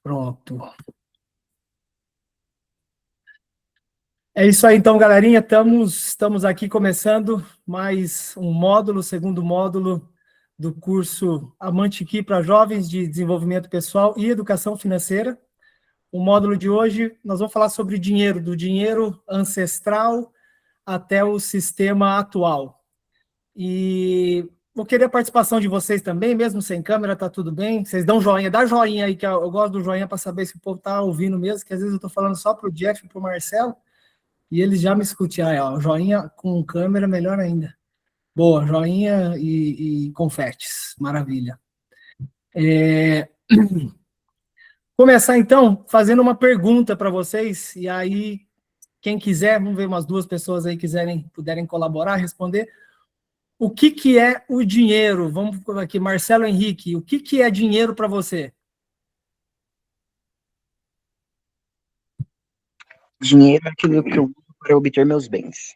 Pronto. É isso aí, então, galerinha. Estamos aqui começando mais um módulo, segundo módulo do curso Amantiqui para Jovens de Desenvolvimento Pessoal e Educação Financeira. O módulo de hoje, nós vamos falar sobre dinheiro, do dinheiro ancestral até o sistema atual. E vou querer a participação de vocês também, mesmo sem câmera, tá tudo bem? Vocês dão joinha, dá joinha aí, que eu gosto do joinha para saber se o povo tá ouvindo mesmo, que às vezes eu estou falando só para o Jeff e para o Marcelo, e eles já me escutam. Aí, ó, joinha com câmera, melhor ainda. Boa, joinha e confetes, maravilha. Começar então fazendo uma pergunta para vocês, e aí quem quiser, vamos ver umas duas pessoas aí puderem colaborar, responder. O que é o dinheiro? Vamos aqui, Marcelo Henrique, o que é dinheiro para você? Dinheiro é aquilo que eu uso para obter meus bens.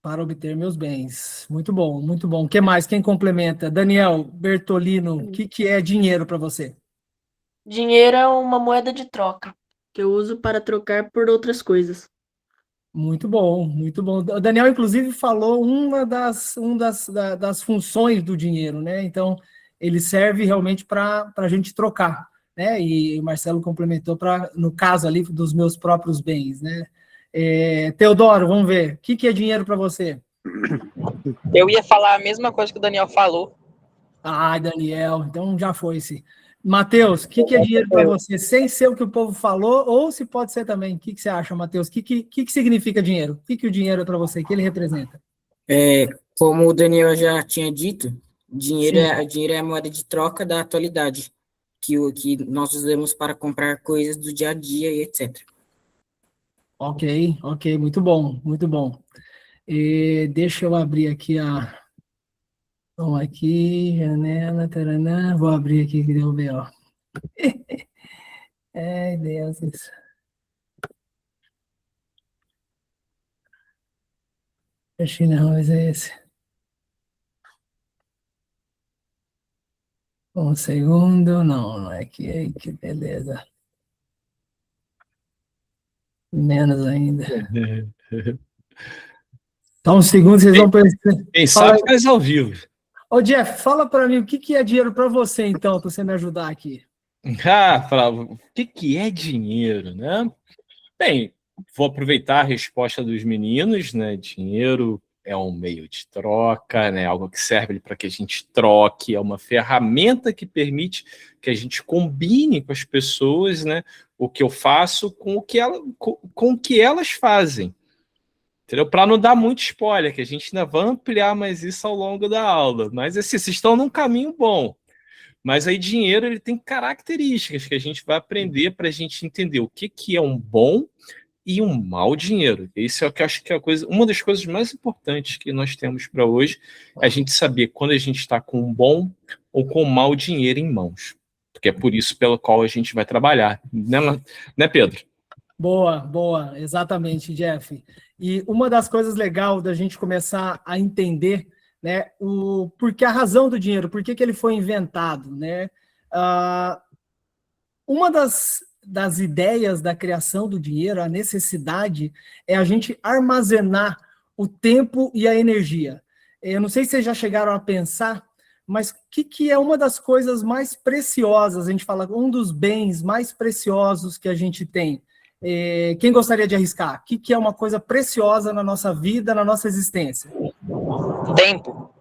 Para obter meus bens. Muito bom, muito bom. O que mais? Quem complementa? Daniel Bertolino, o que é dinheiro para você? Dinheiro é uma moeda de troca, que eu uso para trocar por outras coisas. Muito bom, muito bom. O Daniel, inclusive, falou das funções do dinheiro, né? Então, ele serve realmente para a gente trocar, né? E o Marcelo complementou no caso ali dos meus próprios bens, né? Teodoro, vamos ver. O que é dinheiro para você? Eu ia falar a mesma coisa que o Daniel falou. Ah, Daniel, então já foi-se. Matheus, o que é dinheiro para você? Sem ser o que o povo falou, ou se pode ser também. O que você acha, Matheus? O que significa dinheiro? O que o dinheiro é para você? O que ele representa? Como o Daniel já tinha dito, dinheiro Sim. dinheiro é a moeda de troca da atualidade, que nós usamos para comprar coisas do dia a dia e etc. Ok, muito bom, muito bom. Deixa eu abrir aqui Vamos aqui, janela, taranã. Vou abrir aqui que deu ver, ó. Ai, Deus, isso. Acho não, mas é esse. Um segundo, não é aqui, que beleza. Menos ainda. Só um segundo, vocês vão perceber. Quem sabe faz ao vivo. Ô, Jeff, fala para mim o que é dinheiro para você, então, para você me ajudar aqui. Flávio, o que é dinheiro, né? Bem, vou aproveitar a resposta dos meninos, né? Dinheiro é um meio de troca, né? Algo que serve para que a gente troque, é uma ferramenta que permite que a gente combine com as pessoas, né? O que eu faço com o que elas fazem. Entendeu? Para não dar muito spoiler, que a gente ainda vai ampliar mais isso ao longo da aula. Mas assim, vocês estão num caminho bom. Mas aí dinheiro ele tem características que a gente vai aprender para a gente entender o que é um bom e um mau dinheiro. Isso é o que eu acho que é uma das coisas mais importantes que nós temos para hoje, é a gente saber quando a gente está com um bom ou com um mau dinheiro em mãos. Porque é por isso pelo qual a gente vai trabalhar. Né, Pedro? Boa, exatamente, Jeff. E uma das coisas legais da gente começar a entender, né, porque a razão do dinheiro, por que ele foi inventado, né? Uma das ideias da criação do dinheiro, a necessidade, é a gente armazenar o tempo e a energia. Eu não sei se vocês já chegaram a pensar, mas o que é uma das coisas mais preciosas, a gente fala, um dos bens mais preciosos que a gente tem? Quem gostaria de arriscar? O que é uma coisa preciosa na nossa vida, na nossa existência? Tempo.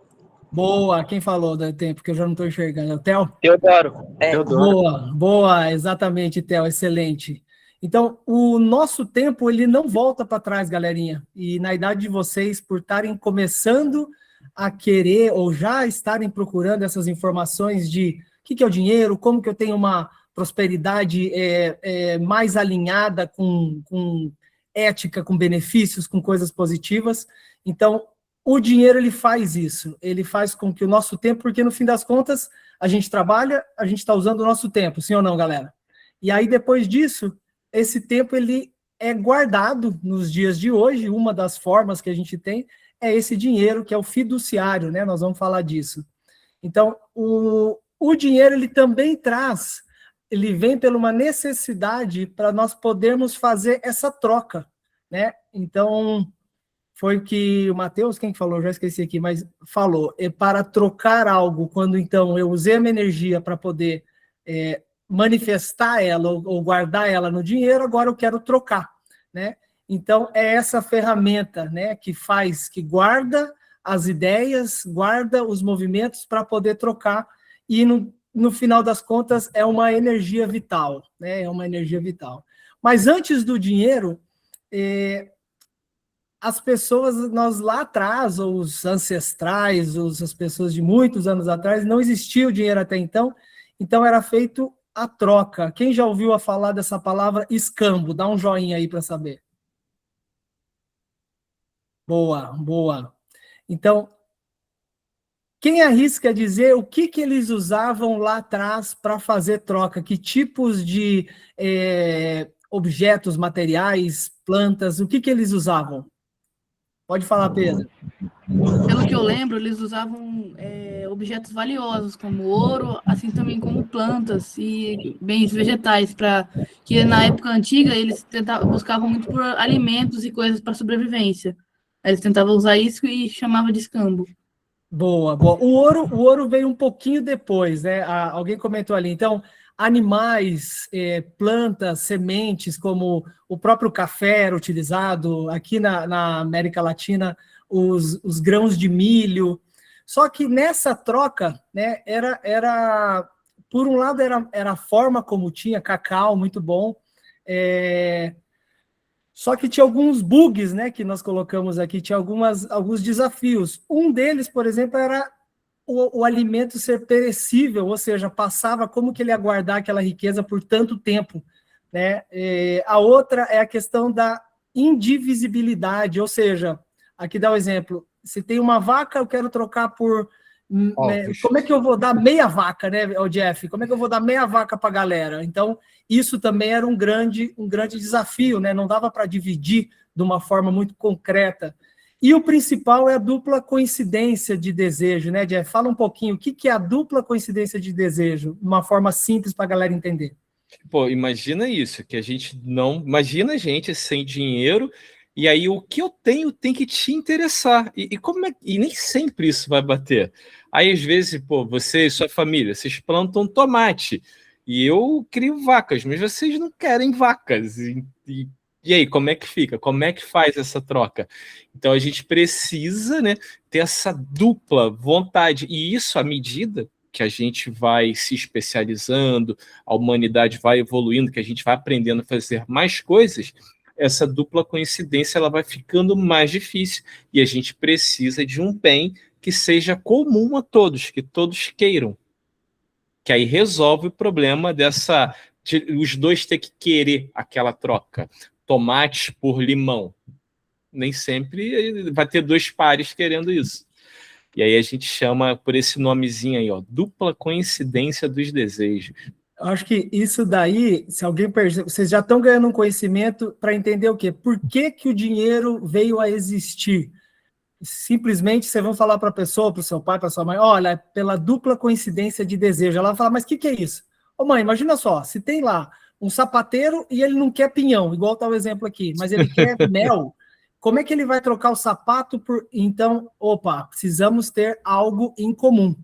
Boa, quem falou do tempo, que eu já não estou enxergando? É o Theo? Teodoro. Boa, exatamente, Theo, excelente. Então, o nosso tempo, ele não volta para trás, galerinha. E na idade de vocês, por estarem começando a querer ou já estarem procurando essas informações de o que é o dinheiro, como que eu tenho uma prosperidade mais alinhada com ética, com benefícios, com coisas positivas. Então, o dinheiro, ele faz isso. Ele faz com que o nosso tempo, porque no fim das contas, a gente trabalha, a gente está usando o nosso tempo, sim ou não, galera? E aí, depois disso, esse tempo, ele é guardado nos dias de hoje. Uma das formas que a gente tem é esse dinheiro, que é o fiduciário, né? Nós vamos falar disso. Então, o dinheiro, ele também traz ele vem pela uma necessidade para nós podermos fazer essa troca, né? Então, foi o que o Matheus, quem falou, já esqueci aqui, mas falou, para trocar algo, quando então eu usei a minha energia para poder manifestar ela ou guardar ela no dinheiro, agora eu quero trocar, né? Então, é essa ferramenta, né, que guarda as ideias, guarda os movimentos para poder trocar, e no final das contas é uma energia vital, né? É uma energia vital. Mas antes do dinheiro, as pessoas, nós lá atrás, os ancestrais, as pessoas de muitos anos atrás, não existia o dinheiro até então era feito a troca. Quem já ouviu falar dessa palavra escambo? Dá um joinha aí para saber. Boa, boa. Então, quem arrisca dizer o que eles usavam lá atrás para fazer troca? Que tipos de objetos, materiais, plantas, o que eles usavam? Pode falar, Pedro. Pelo que eu lembro, eles usavam objetos valiosos, como ouro, assim também como plantas e bens vegetais, que na época antiga eles buscavam muito por alimentos e coisas para sobrevivência. Aí eles tentavam usar isso e chamava de escambo. Boa, boa. O ouro veio um pouquinho depois, né? Alguém comentou ali. Então, animais, plantas, sementes, como o próprio café era utilizado, aqui na América Latina, os grãos de milho. Só que nessa troca, né, por um lado, era a forma como tinha, cacau, muito bom, só que tinha alguns bugs, né, que nós colocamos aqui, tinha alguns desafios. Um deles, por exemplo, era o alimento ser perecível, ou seja, passava como que ele ia guardar aquela riqueza por tanto tempo, né? A outra é a questão da indivisibilidade, ou seja, aqui dá o exemplo, se tem uma vaca, eu quero trocar por... como é que eu vou dar meia vaca, né, Jeff? Como é que eu vou dar meia vaca para a galera? Então, isso também era um grande desafio, né? Não dava para dividir de uma forma muito concreta. E o principal é a dupla coincidência de desejo, né, Jeff? Fala um pouquinho, o que é a dupla coincidência de desejo? De uma forma simples para a galera entender. Pô, imagina isso, que a gente não... Imagina a gente sem dinheiro, e aí o que eu tenho tem que te interessar. E nem sempre isso vai bater. Aí, às vezes, pô, você e sua família, vocês plantam tomate, e eu crio vacas, mas vocês não querem vacas. E aí, como é que fica? Como é que faz essa troca? Então, a gente precisa, né, ter essa dupla vontade. E isso, à medida que a gente vai se especializando, a humanidade vai evoluindo, que a gente vai aprendendo a fazer mais coisas, essa dupla coincidência ela vai ficando mais difícil. E a gente precisa de um bem que seja comum a todos, que todos queiram. Que aí resolve o problema de os dois ter que querer aquela troca. Tomate por limão. Nem sempre vai ter dois pares querendo isso. E aí a gente chama por esse nomezinho aí, ó, dupla coincidência dos desejos. Eu acho que isso daí, se alguém percebe, vocês já estão ganhando um conhecimento para entender o quê? Por que o dinheiro veio a existir? Simplesmente vocês vão falar para a pessoa, para o seu pai, para sua mãe, olha, pela dupla coincidência de desejo. Ela vai falar, mas o que é isso? Ô mãe, imagina só, se tem lá um sapateiro e ele não quer pinhão, igual está o exemplo aqui, mas ele quer mel, como é que ele vai trocar o sapato por... Então, precisamos ter algo em comum,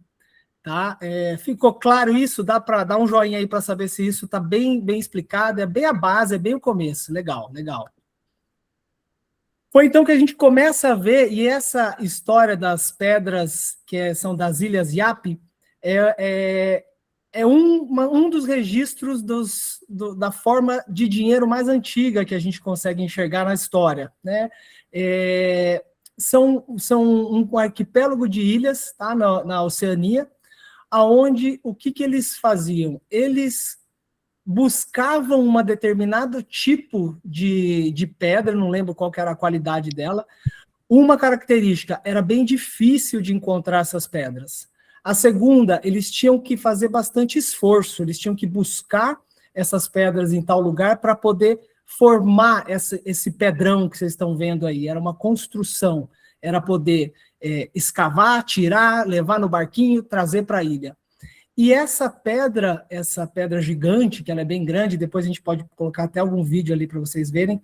tá? Ficou claro isso? Dá para dar um joinha aí para saber se isso está bem explicado, é bem a base, é bem o começo, legal, legal. Foi então que a gente começa a ver, e essa história das pedras, que são das Ilhas Yape, é um dos registros da forma de dinheiro mais antiga que a gente consegue enxergar na história, né? São um arquipélago de ilhas, tá, na Oceania, aonde o que eles faziam? Eles buscavam um determinado tipo de pedra, não lembro qual que era a qualidade dela. Uma característica, era bem difícil de encontrar essas pedras. A segunda, eles tinham que fazer bastante esforço, eles tinham que buscar essas pedras em tal lugar para poder formar esse pedrão que vocês estão vendo aí. Era uma construção, era poder escavar, tirar, levar no barquinho, trazer para a ilha. E essa pedra gigante, que ela é bem grande, depois a gente pode colocar até algum vídeo ali para vocês verem,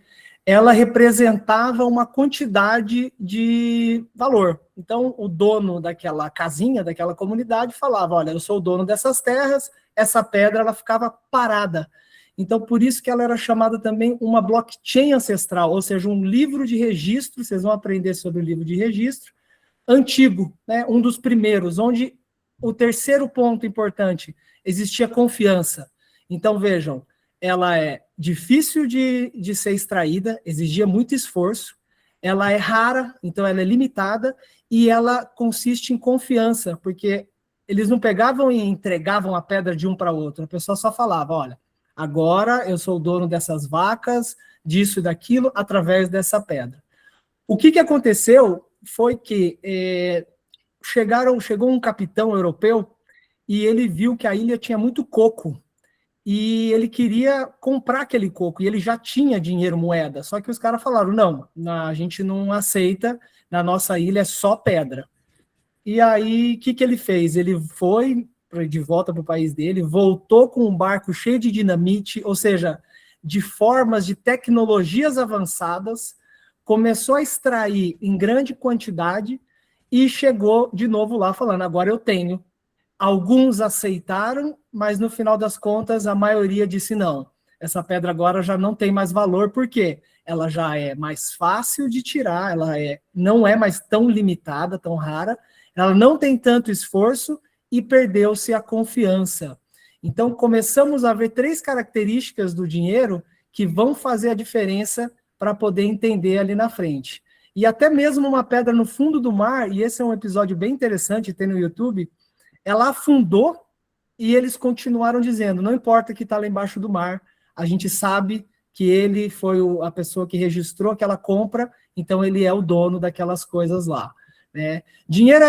ela representava uma quantidade de valor. Então, o dono daquela casinha, daquela comunidade, falava, olha, eu sou o dono dessas terras, essa pedra ela ficava parada. Então, por isso que ela era chamada também uma blockchain ancestral, ou seja, um livro de registro, vocês vão aprender sobre o livro de registro, antigo, né, um dos primeiros, onde o terceiro ponto importante, existia confiança. Então, vejam, ela é difícil de ser extraída, exigia muito esforço, ela é rara, então ela é limitada, e ela consiste em confiança, porque eles não pegavam e entregavam a pedra de um para outro, a pessoa só falava, olha, agora eu sou o dono dessas vacas, disso e daquilo, através dessa pedra. O que aconteceu foi que chegou um capitão europeu e ele viu que a ilha tinha muito coco, e ele queria comprar aquele coco, e ele já tinha dinheiro, moeda, só que os caras falaram, não, a gente não aceita, na nossa ilha é só pedra. E aí, o que ele fez? Ele foi de volta para o país dele, voltou com um barco cheio de dinamite, ou seja, de formas de tecnologias avançadas, começou a extrair em grande quantidade e chegou de novo lá falando, agora eu tenho. Alguns aceitaram, mas no final das contas a maioria disse não. Essa pedra agora já não tem mais valor, porque ela já é mais fácil de tirar, ela não é mais tão limitada, tão rara, ela não tem tanto esforço e perdeu-se a confiança. Então começamos a ver 3 características do dinheiro que vão fazer a diferença para poder entender ali na frente. E até mesmo uma pedra no fundo do mar, e esse é um episódio bem interessante, tem no YouTube, ela afundou e eles continuaram dizendo, não importa que está lá embaixo do mar, a gente sabe que ele foi a pessoa que registrou aquela compra, então ele é o dono daquelas coisas lá. Né? Dinheiro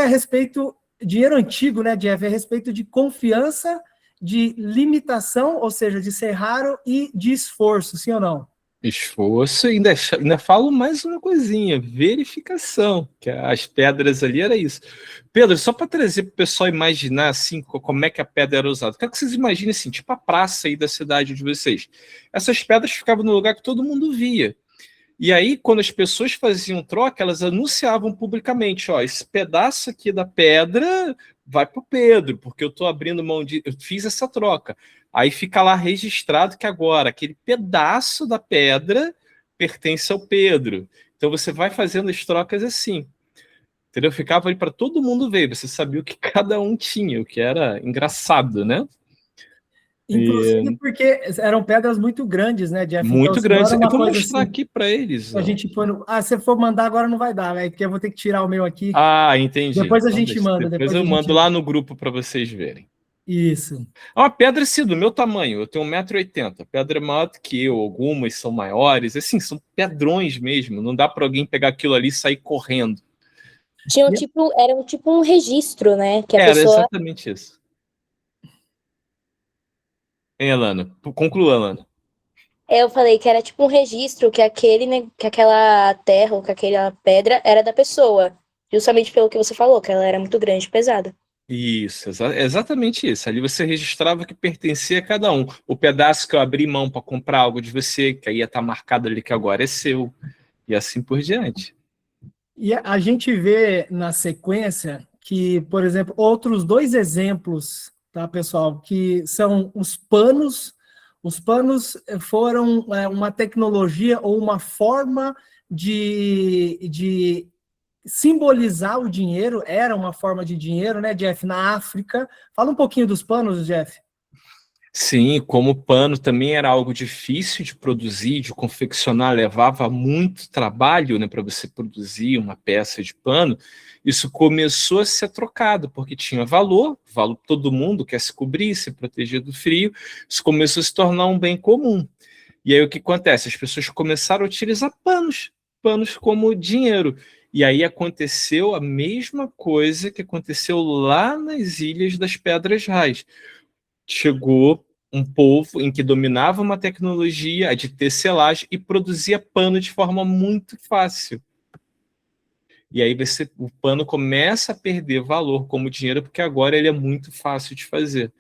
antigo, né, Jeff, é a respeito de confiança, de limitação, ou seja, de ser raro e de esforço, sim ou não? Esforço, ainda falo mais uma coisinha, verificação, que as pedras ali era isso. Pedro, só para trazer para o pessoal imaginar assim, como é que a pedra era usada, quero que vocês imaginem assim, tipo a praça aí da cidade de vocês. Essas pedras ficavam no lugar que todo mundo via. E aí, quando as pessoas faziam troca, elas anunciavam publicamente, ó, esse pedaço aqui da pedra vai para o Pedro, porque eu estou abrindo mão eu fiz essa troca. Aí fica lá registrado que agora aquele pedaço da pedra pertence ao Pedro. Então você vai fazendo as trocas assim. Entendeu? Ficava ali para todo mundo ver. Você sabia o que cada um tinha, o que era engraçado, né? Inclusive porque eram pedras muito grandes, né, Jeff? Muito então, grandes. Eu vou assim, mostrar aqui para eles. A gente põe se for mandar agora não vai dar, né? Porque eu vou ter que tirar o meu aqui. Ah, entendi. Depois a gente manda. Depois eu mando lá no grupo para vocês verem. Isso. É uma pedra assim, do meu tamanho, eu tenho 1,80 m. Pedra é maior do que eu, algumas são um assim, são pedrões mesmo. Não dá para alguém pegar aquilo ali e sair correndo. Era tipo um registro, né? Que a Era pessoa... exatamente isso. Hein, Alana? Conclua, Alana. Eu falei que era tipo um registro que aquela terra ou que aquela pedra era da pessoa. Justamente pelo que você falou, que ela era muito grande e pesada. Isso, exatamente isso. Ali você registrava que pertencia a cada um. O pedaço que eu abri mão para comprar algo de você, que aí ia estar marcado ali que agora é seu. E assim por diante. E a gente vê na sequência que, por exemplo, outros 2 exemplos, tá, pessoal, que são os panos. Os panos foram uma tecnologia ou uma forma de simbolizar o dinheiro, era uma forma de dinheiro, né, Jeff, na África. Fala um pouquinho dos panos, Jeff. Sim, como pano também era algo difícil de produzir, de confeccionar, levava muito trabalho, né, para você produzir uma peça de pano. Isso começou a ser trocado, porque tinha valor, todo mundo quer se cobrir, se proteger do frio, isso começou a se tornar um bem comum. E aí o que acontece? As pessoas começaram a utilizar panos como dinheiro. E aí aconteceu a mesma coisa que aconteceu lá nas Ilhas das Pedras Rais. Chegou um povo em que dominava uma tecnologia, a de tecelagem, e produzia pano de forma muito fácil. E aí o pano começa a perder valor como dinheiro, porque agora ele é muito fácil de fazer.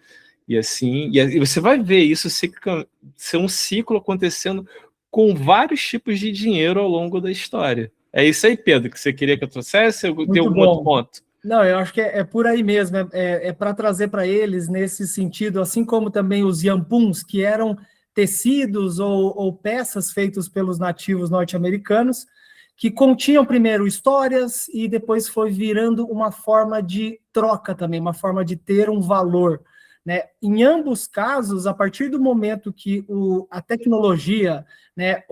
E assim, e você vai ver isso ser um ciclo acontecendo com vários tipos de dinheiro ao longo da história. É isso aí, Pedro, que você queria que eu trouxesse? Eu tenho algum outro ponto? Não, eu acho que é por aí mesmo, é para trazer para eles nesse sentido, assim como também os yampuns, que eram tecidos ou peças feitos pelos nativos norte-americanos, que continham primeiro histórias e depois foi virando uma forma de troca também, uma forma de ter um valor, né? Em ambos casos, a partir do momento que a tecnologia, né,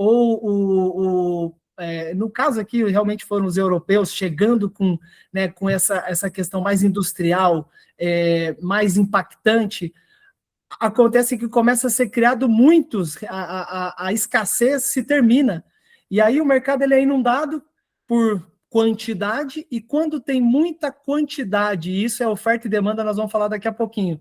no caso aqui, realmente foram os europeus chegando com, né, com essa questão mais industrial, mais impactante, acontece que começa a ser criado muitos, a escassez se termina. E aí o mercado ele é inundado por quantidade, e quando tem muita quantidade, e isso é oferta e demanda, nós vamos falar daqui a pouquinho.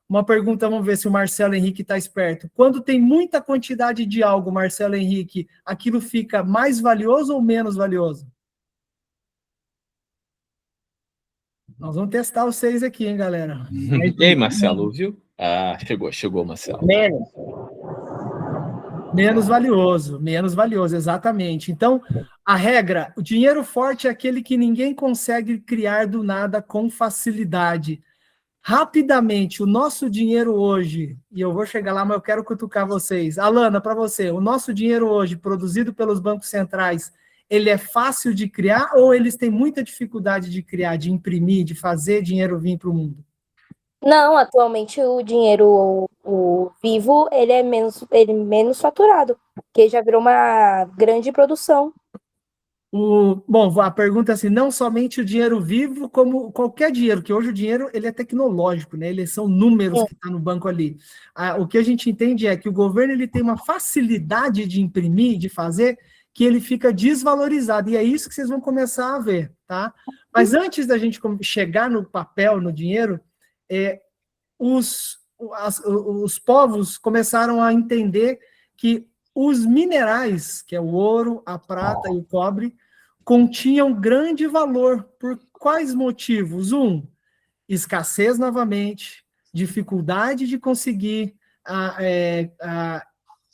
Uma pergunta, vamos ver se o Marcelo Henrique está esperto. Quando tem muita quantidade de algo, Marcelo Henrique, aquilo fica mais valioso ou menos valioso? Nós vamos testar os 6 aqui, hein, galera? E aí, Marcelo, ouviu? Ah, chegou, Marcelo. Menos valioso, exatamente. Então, a regra, o dinheiro forte é aquele que ninguém consegue criar do nada com facilidade. Rapidamente, o nosso dinheiro hoje, e eu vou chegar lá, mas eu quero cutucar vocês. Alana, para você, o nosso dinheiro hoje, produzido pelos bancos centrais, ele é fácil de criar ou eles têm muita dificuldade de criar, de imprimir, de fazer dinheiro vir para o mundo? Não, atualmente o dinheiro o vivo, ele é menos faturado, porque já virou uma grande produção. Bom, a pergunta é assim, não somente o dinheiro vivo, como qualquer dinheiro, que hoje o dinheiro ele é tecnológico, né? Eles são números que estão no banco ali. O que a gente entende é que o governo ele tem uma facilidade de imprimir, de fazer, que ele fica desvalorizado, e é isso que vocês vão começar a ver, tá? Mas antes da gente chegar no papel, no dinheiro, os povos começaram a entender que os minerais, que é o ouro, a prata e o cobre, continham grande valor. Por quais motivos? Escassez novamente, dificuldade de conseguir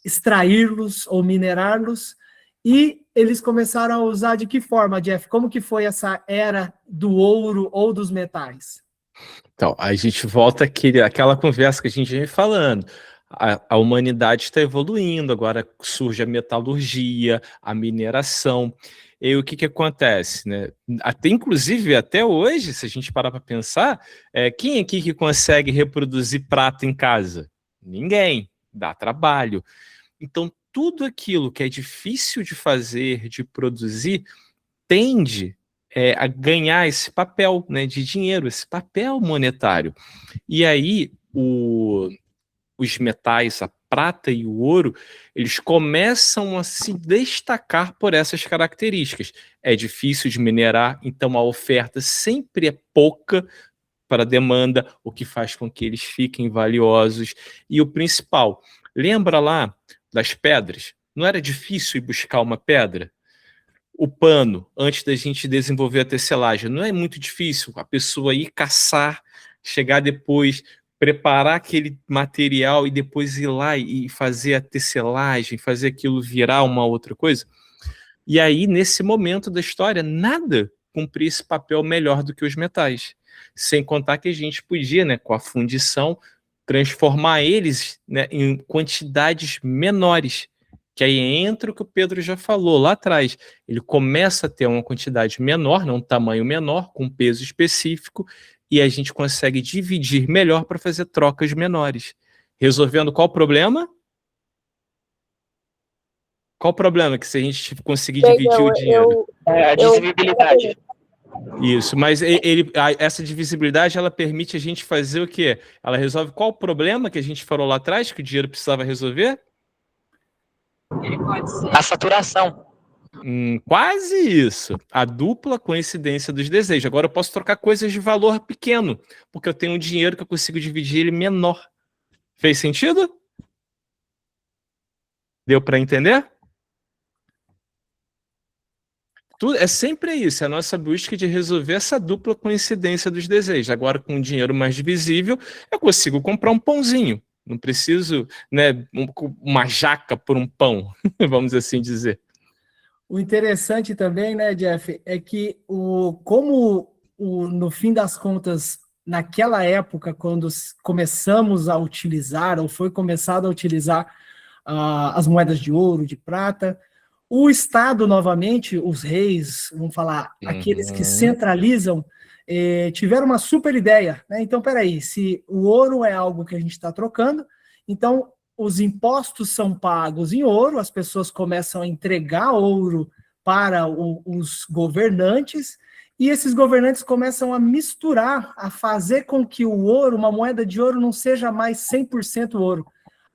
extraí-los ou minerá-los, e eles começaram a usar de que forma, Jeff? Como que foi essa era do ouro ou dos metais? Então, a gente volta àquela conversa que a gente vem falando. A humanidade está evoluindo, agora surge a metalurgia, a mineração. E o que acontece, né? Inclusive, até hoje, se a gente parar para pensar, quem aqui que consegue reproduzir prata em casa? Ninguém. Dá trabalho. Então, tudo aquilo que é difícil de fazer, de produzir, tende a ganhar esse papel, né, de dinheiro, esse papel monetário. E aí, os metais, a prata e o ouro, eles começam a se destacar por essas características. É difícil de minerar, então a oferta sempre é pouca para a demanda, o que faz com que eles fiquem valiosos. E o principal, lembra lá das pedras? Não era difícil ir buscar uma pedra? O pano, antes da gente desenvolver a tecelagem, não é muito difícil a pessoa ir caçar, chegar depois, preparar aquele material e depois ir lá e fazer a tecelagem, fazer aquilo virar uma outra coisa? E aí, nesse momento da história, nada cumpria esse papel melhor do que os metais. Sem contar que a gente podia, né, com a fundição, transformar eles, né, em quantidades menores. Que aí entra o que o Pedro já falou lá atrás. Ele começa a ter uma quantidade menor, um tamanho menor, com peso específico, e a gente consegue dividir melhor para fazer trocas menores. Resolvendo qual problema? Qual o problema? Que se a gente conseguir dividir o dinheiro? A divisibilidade. Isso, mas essa divisibilidade, ela permite a gente fazer o quê? Ela resolve qual o problema que a gente falou lá atrás, que o dinheiro precisava resolver? A saturação. Quase isso. A dupla coincidência dos desejos. Agora eu posso trocar coisas de valor pequeno, porque eu tenho um dinheiro que eu consigo dividir ele menor. Fez sentido? Deu para entender? é sempre isso, é a nossa busca de resolver essa dupla coincidência dos desejos. Agora, com um dinheiro mais visível, eu consigo comprar um pãozinho. Não preciso, né, uma jaca por um pão, vamos assim dizer. O interessante também, né, Jeff, é que no fim das contas, naquela época, quando começamos a utilizar, ou foi começado a utilizar as moedas de ouro, de prata, o Estado, novamente, os reis, vamos falar, aqueles que centralizam, tiveram uma super ideia, né? Então, peraí, se o ouro é algo que a gente está trocando, então os impostos são pagos em ouro, as pessoas começam a entregar ouro para os governantes, e esses governantes começam a misturar, a fazer com que o ouro, uma moeda de ouro, não seja mais 100% ouro.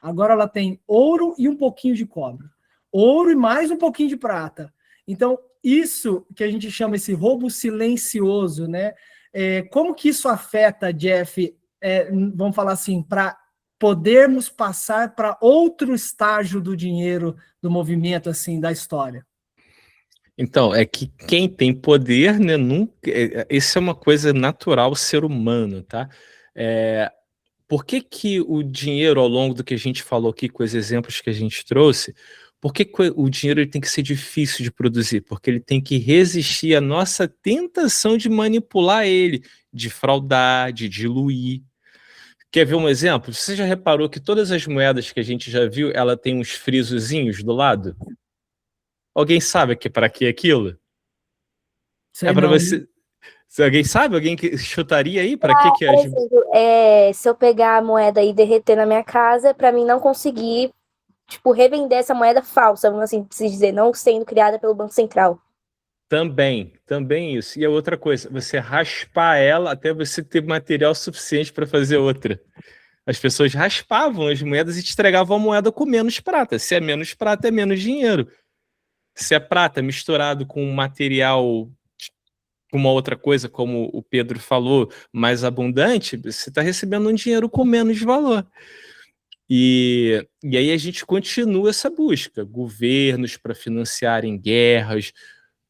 Agora ela tem ouro e um pouquinho de cobre. Ouro e mais um pouquinho de prata. Então, isso que a gente chama esse roubo silencioso, né? Como que isso afeta, Jeff, vamos falar assim, para podermos passar para outro estágio do dinheiro, do movimento, assim, da história? Então, é que quem tem poder, né, isso é uma coisa natural ser humano, tá? Por que o dinheiro, ao longo do que a gente falou aqui, com os exemplos que a gente trouxe, por que o dinheiro ele tem que ser difícil de produzir? Porque ele tem que resistir à nossa tentação de manipular ele, de fraudar, de diluir. Quer ver um exemplo? Você já reparou que todas as moedas que a gente já viu, ela tem uns frisozinhos do lado? Alguém sabe para que é aquilo? Sei não. Você... Se alguém sabe? Alguém que chutaria aí? Para que é? Por exemplo, se eu pegar a moeda e derreter na minha casa, para mim não conseguir, tipo, revender essa moeda falsa, vamos assim dizer, não sendo criada pelo Banco Central. Também isso. E a outra coisa, você raspar ela até você ter material suficiente para fazer outra. As pessoas raspavam as moedas e te entregavam a moeda com menos prata. Se é menos prata, é menos dinheiro. Se é prata misturado com um material, com uma outra coisa, como o Pedro falou, mais abundante, você está recebendo um dinheiro com menos valor. E aí a gente continua essa busca. Governos para financiarem guerras,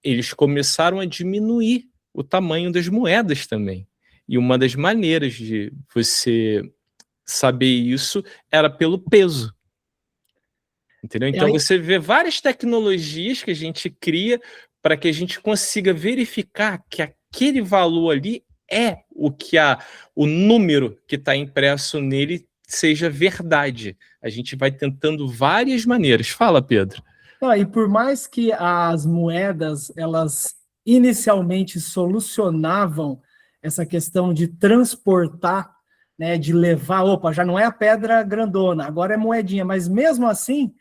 eles começaram a diminuir o tamanho das moedas também. E uma das maneiras de você saber isso era pelo peso. Entendeu? Então você vê várias tecnologias que a gente cria para que a gente consiga verificar que aquele valor ali é o número que está impresso nele seja verdade. A gente vai tentando várias maneiras. Fala, Pedro. E por mais que as moedas, elas inicialmente solucionavam essa questão de transportar, né, de levar, já não é a pedra grandona, agora é moedinha, mas mesmo assim,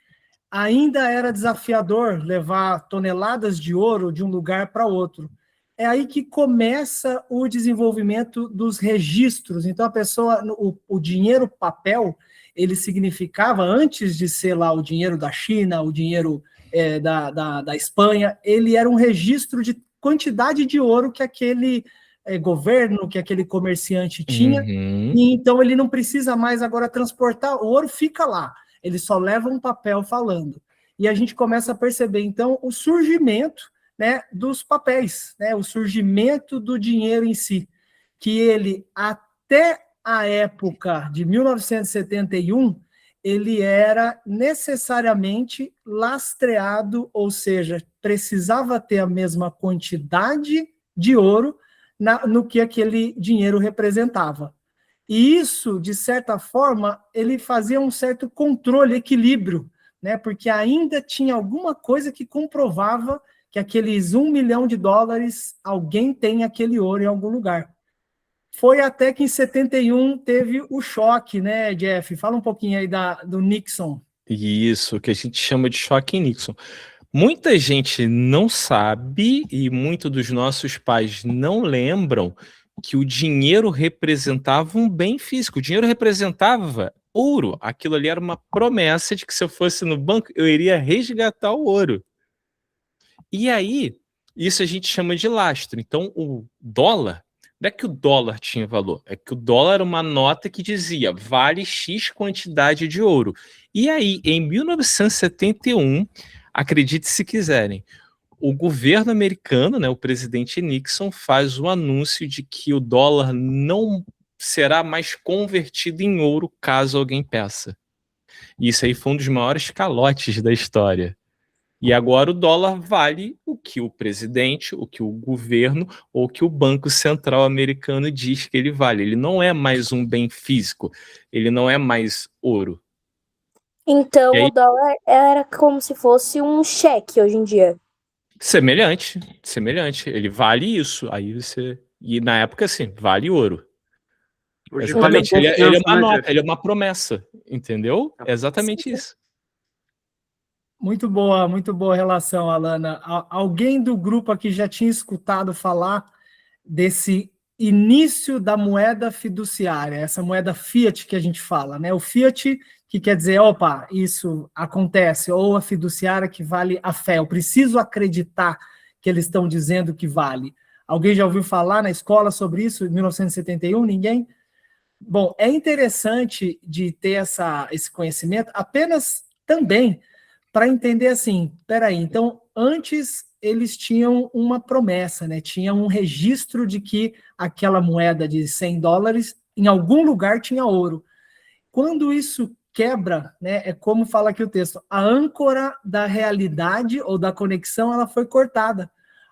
ainda era desafiador levar toneladas de ouro de um lugar para outro. É aí que começa o desenvolvimento dos registros. Então, a pessoa, o dinheiro papel, ele significava, antes de ser lá o dinheiro da China, o dinheiro da Espanha, ele era um registro de quantidade de ouro que aquele governo, que aquele comerciante tinha, e então ele não precisa mais agora transportar, o ouro fica lá, ele só leva um papel falando. E a gente começa a perceber, então, o surgimento, né, dos papéis, né, o surgimento do dinheiro em si, que ele, até a época de 1971, ele era necessariamente lastreado, ou seja, precisava ter a mesma quantidade de ouro no que aquele dinheiro representava. E isso, de certa forma, ele fazia um certo controle, equilíbrio, né, porque ainda tinha alguma coisa que comprovava que aqueles $1 milhão, alguém tem aquele ouro em algum lugar. Foi até que em 71 teve o choque, né, Jeff? Fala um pouquinho aí do Nixon. Isso, que a gente chama de choque Nixon. Muita gente não sabe e muitos dos nossos pais não lembram que o dinheiro representava um bem físico. O dinheiro representava ouro. Aquilo ali era uma promessa de que se eu fosse no banco, eu iria resgatar o ouro. E aí, isso a gente chama de lastro. Então, o dólar, não é que o dólar tinha valor, é que o dólar era uma nota que dizia vale X quantidade de ouro. E aí, em 1971, acredite se quiserem, o governo americano, né, o presidente Nixon, faz o anúncio de que o dólar não será mais convertido em ouro caso alguém peça. E isso aí foi um dos maiores calotes da história. E agora o dólar vale o que o presidente, o que o governo ou o que o Banco Central americano diz que ele vale. Ele não é mais um bem físico, ele não é mais ouro. Então E aí- o dólar era como se fosse um cheque hoje em dia. Semelhante. Ele vale isso. Aí você. E na época, assim, vale ouro. Hoje Exatamente. vale a Ele é confiança, uma né, nota, Jeff? ele é uma promessa. Entendeu? É exatamente isso. Muito boa relação, Alana. Alguém do grupo aqui já tinha escutado falar desse início da moeda fiduciária, essa moeda fiat que a gente fala, né? O fiat, que quer dizer, opa, isso acontece, ou a fiduciária, que vale a fé. Eu preciso acreditar que eles estão dizendo que vale. Alguém já ouviu falar na escola sobre isso em 1971? Ninguém? Bom, é interessante de ter esse conhecimento apenas também para entender assim, peraí, então antes eles tinham uma promessa, né? Tinha um registro de que aquela moeda de $100 em algum lugar tinha ouro. Quando isso quebra, né, é como fala aqui o texto, a âncora da realidade ou da conexão, ela foi cortada.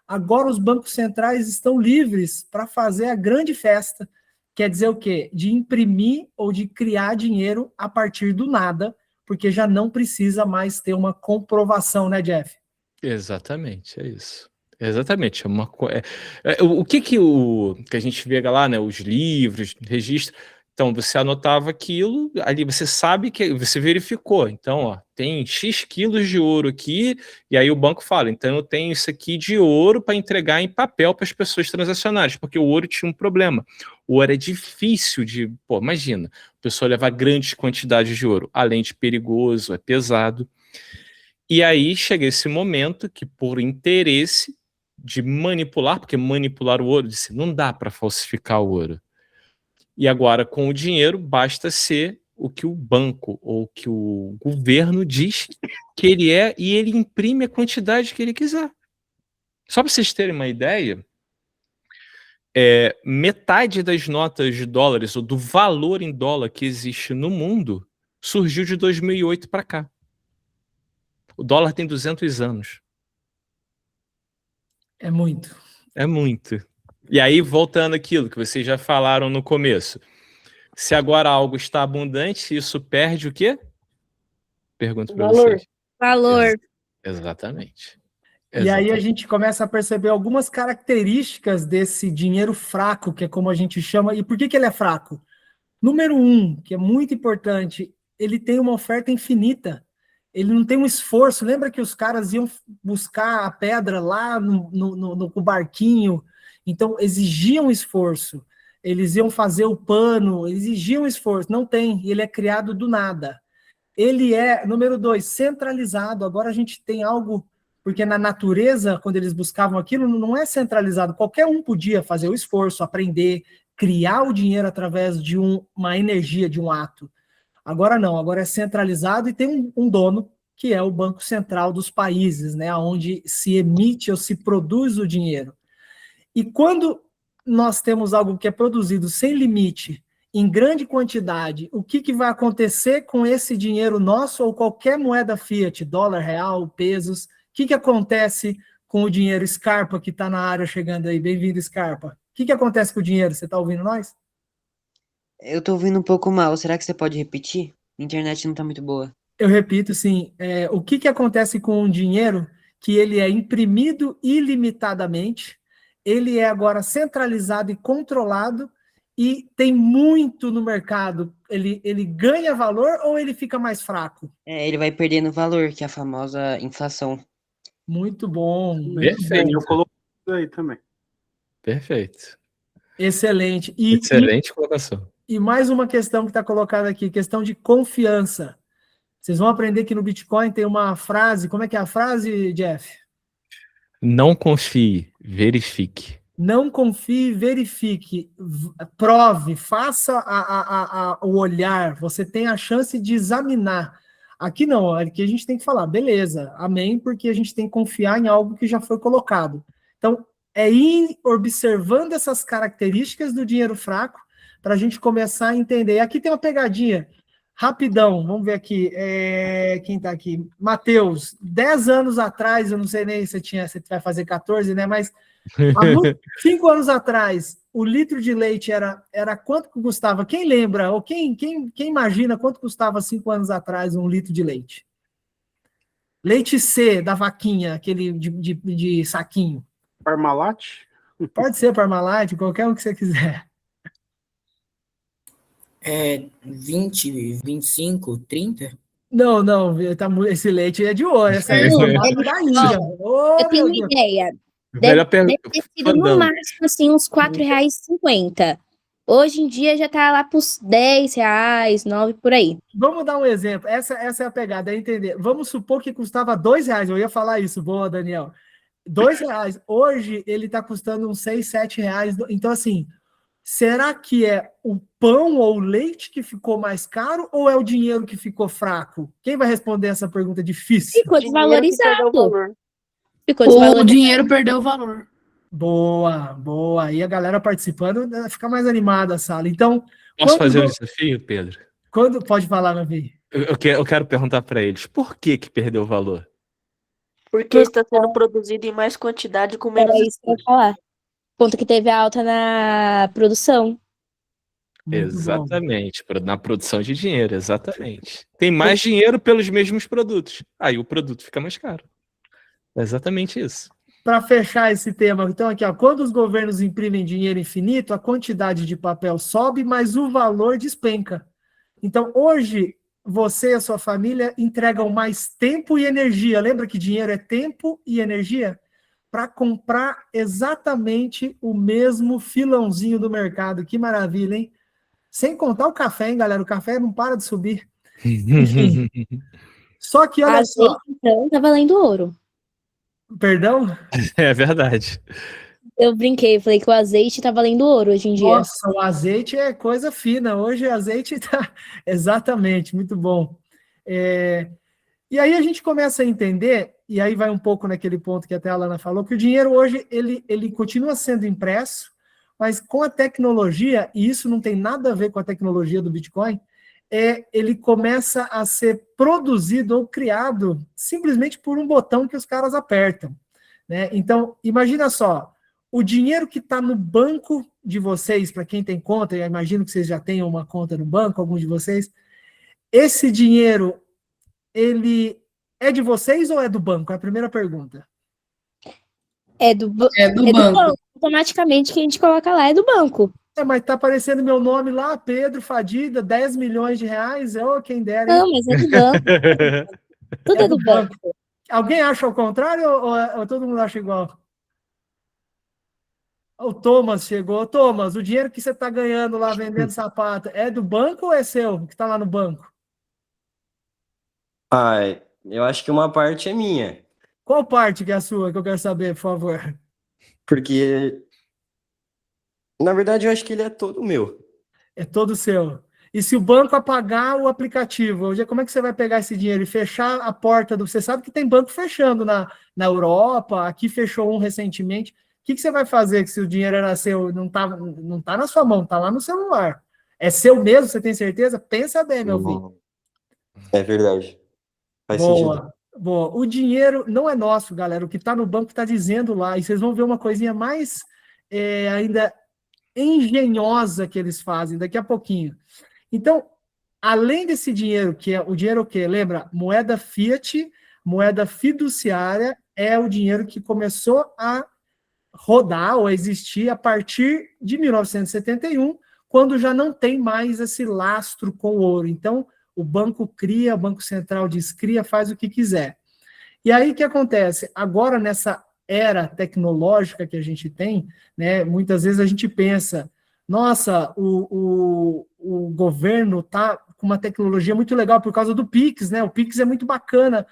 Agora os bancos centrais estão livres para fazer a grande festa. Quer dizer o quê? De imprimir ou de criar dinheiro a partir do nada, porque já não precisa mais ter uma comprovação, né, Jeff? Exatamente, é isso. Exatamente. O que a gente vê lá, né? Os livros, registro. Então, você anotava aquilo, ali você sabe que você verificou. Então, ó, tem X quilos de ouro aqui, e aí o banco fala, então eu tenho isso aqui de ouro para entregar em papel para as pessoas transacionarem, porque o ouro tinha um problema. O ouro é difícil de... Pô, imagina, a pessoa levar grandes quantidades de ouro, além de perigoso, é pesado. E aí chega esse momento que, por interesse de manipular, porque manipular o ouro, disse, não dá para falsificar o ouro. E agora, com o dinheiro, basta ser o que o banco ou que o governo diz que ele é, e ele imprime a quantidade que ele quiser. Só para vocês terem uma ideia, metade das notas de dólares, ou do valor em dólar que existe no mundo, surgiu de 2008 para cá. O dólar tem 200 anos. É muito. É muito. E aí, voltando àquilo que vocês já falaram no começo. Se agora algo está abundante, isso perde o quê? Pergunto para vocês. Valor. Exatamente. E aí a gente começa a perceber algumas características desse dinheiro fraco, que é como a gente chama. E por que ele é fraco? Número 1, que é muito importante, ele tem uma oferta infinita. Ele não tem um esforço. Lembra que os caras iam buscar a pedra lá no barquinho? Então, exigiam esforço. Eles iam fazer o pano, exigiam esforço. Não tem, ele é criado do nada. Ele é, número 2, centralizado. Agora a gente tem algo, porque na natureza, quando eles buscavam aquilo, não é centralizado. Qualquer um podia fazer o esforço, aprender, criar o dinheiro através de uma energia, de um ato. Agora não, agora é centralizado e tem um dono, que é o Banco Central dos países, né, onde se emite ou se produz o dinheiro. E quando nós temos algo que é produzido sem limite, em grande quantidade, o que vai acontecer com esse dinheiro nosso ou qualquer moeda fiat, dólar, real, pesos? O que acontece com o dinheiro? Scarpa, que está na área chegando aí. Bem-vindo, Scarpa. O que acontece com o dinheiro? Você está ouvindo nós? Eu tô ouvindo um pouco mal. Será que você pode repetir? A internet não tá muito boa. Eu repito, sim. O que acontece com o dinheiro que ele é imprimido ilimitadamente, ele é agora centralizado e controlado e tem muito no mercado. Ele ganha valor ou ele fica mais fraco? Ele vai perdendo valor, que é a famosa inflação. Muito bom. Perfeito. Eu coloco isso aí também. Perfeito. Excelente. Excelente colocação. E mais uma questão que está colocada aqui, questão de confiança. Vocês vão aprender que no Bitcoin tem uma frase, como é que é a frase, Jeff? Não confie, verifique. Não confie, verifique, prove, faça o olhar. Você tem a chance de examinar. Aqui não, aqui a gente tem que falar, beleza, amém, porque a gente tem que confiar em algo que já foi colocado. Então, é ir observando essas características do dinheiro fraco para a gente começar a entender. Aqui tem uma pegadinha, rapidão, vamos ver aqui, quem está aqui? Matheus, 10 anos atrás, eu não sei nem se você vai fazer 14, né, mas há 5 anos atrás, o litro de leite era quanto que custava? Quem lembra? Ou quem imagina quanto custava 5 anos atrás um litro de leite? Leite C da vaquinha, aquele de saquinho. Parmalat? Pode ser Parmalat, qualquer um que você quiser. 20, 25, 30? Não, esse leite é de ouro. Essa é Não, da Índia. Oh, eu tenho meu uma Deus. ideia. Velha Deve ter sido no fodão. máximo, assim, uns R$4,50. Hoje em dia já tá lá pros R$10, 9 por aí. Vamos dar um exemplo. Essa é a pegada, é entender. Vamos supor que custava R$2. Eu ia falar isso, boa, Daniel. R$2. Hoje ele está custando uns R$6, R$7. Então, assim, será que é o pão ou o leite que ficou mais caro ou é o dinheiro que ficou fraco? Quem vai responder essa pergunta difícil? Ficou Dinheiro que perdeu o desvalorizado. valor. Ficou O desvalorizado. dinheiro perdeu o valor. Boa, boa. Aí a galera participando, fica mais animada a sala. Então, Posso fazer um desafio, Pedro? pode falar, Navi? Eu quero perguntar para eles, por que perdeu o valor? Porque está sendo produzido em mais quantidade com menos Era isso que eu ia falar. Ponto que teve a alta na produção. Muito bom. Exatamente, na produção de dinheiro, exatamente. Tem mais dinheiro pelos mesmos produtos. Aí o produto fica mais caro. É exatamente isso. Para fechar esse tema, então aqui, ó, quando os governos imprimem dinheiro infinito, a quantidade de papel sobe, mas o valor despenca. Então, hoje, você e a sua família entregam mais tempo e energia. Lembra que dinheiro é tempo e energia? Para comprar exatamente o mesmo filãozinho do mercado. Que maravilha, hein? Sem contar o café, hein, galera? O café não para de subir. Enfim. Só que, olha só. Então, tá valendo ouro. Perdão? É verdade. Eu brinquei, falei que o azeite tá valendo ouro hoje em dia. Nossa, o azeite é coisa fina. Hoje o azeite tá... Exatamente, muito bom. E aí a gente começa a entender, e aí vai um pouco naquele ponto que até a Alana falou, que o dinheiro hoje, ele continua sendo impresso, mas com a tecnologia, e isso não tem nada a ver com a tecnologia do Bitcoin, ele começa a ser produzido ou criado simplesmente por um botão que os caras apertam, né? Então, imagina só, o dinheiro que está no banco de vocês, para quem tem conta, eu imagino que vocês já tenham uma conta no banco, alguns de vocês, esse dinheiro, ele é de vocês ou é do banco? É a primeira pergunta. É do banco. Automaticamente, que a gente coloca lá é do banco. Mas tá aparecendo meu nome lá, Pedro Fadida, 10 milhões de reais, quem dera. Hein? Não, mas é do banco. Tudo é do banco. Alguém acha o contrário ou todo mundo acha igual? O Thomas chegou. Thomas, o dinheiro que você está ganhando lá vendendo sapato é do banco ou é seu, que está lá no banco? Eu acho que uma parte é minha. Qual parte que é a sua, que eu quero saber, por favor? Porque, na verdade, eu acho que ele é todo meu. É todo seu. E se o banco apagar o aplicativo, como é que você vai pegar esse dinheiro e fechar a porta do... Você sabe que tem banco fechando na Europa, aqui fechou um recentemente. O que você vai fazer se o dinheiro era seu, não tá na sua mão, tá lá no celular? É seu mesmo, você tem certeza? Pensa bem, meu filho. É verdade. Faz sentido. Boa. O dinheiro não é nosso, galera. O que está no banco está dizendo lá. E vocês vão ver uma coisinha mais ainda engenhosa que eles fazem daqui a pouquinho. Então, além desse dinheiro, que é o dinheiro o quê? Lembra? Moeda fiat, moeda fiduciária, é o dinheiro que começou a rodar ou a existir a partir de 1971, quando já não tem mais esse lastro com ouro. Então, o banco cria, o Banco Central diz cria, faz o que quiser. E aí o que acontece? Agora, nessa era tecnológica que a gente tem, né, muitas vezes a gente pensa, nossa, o governo está com uma tecnologia muito legal por causa do Pix, né? O Pix é muito bacana.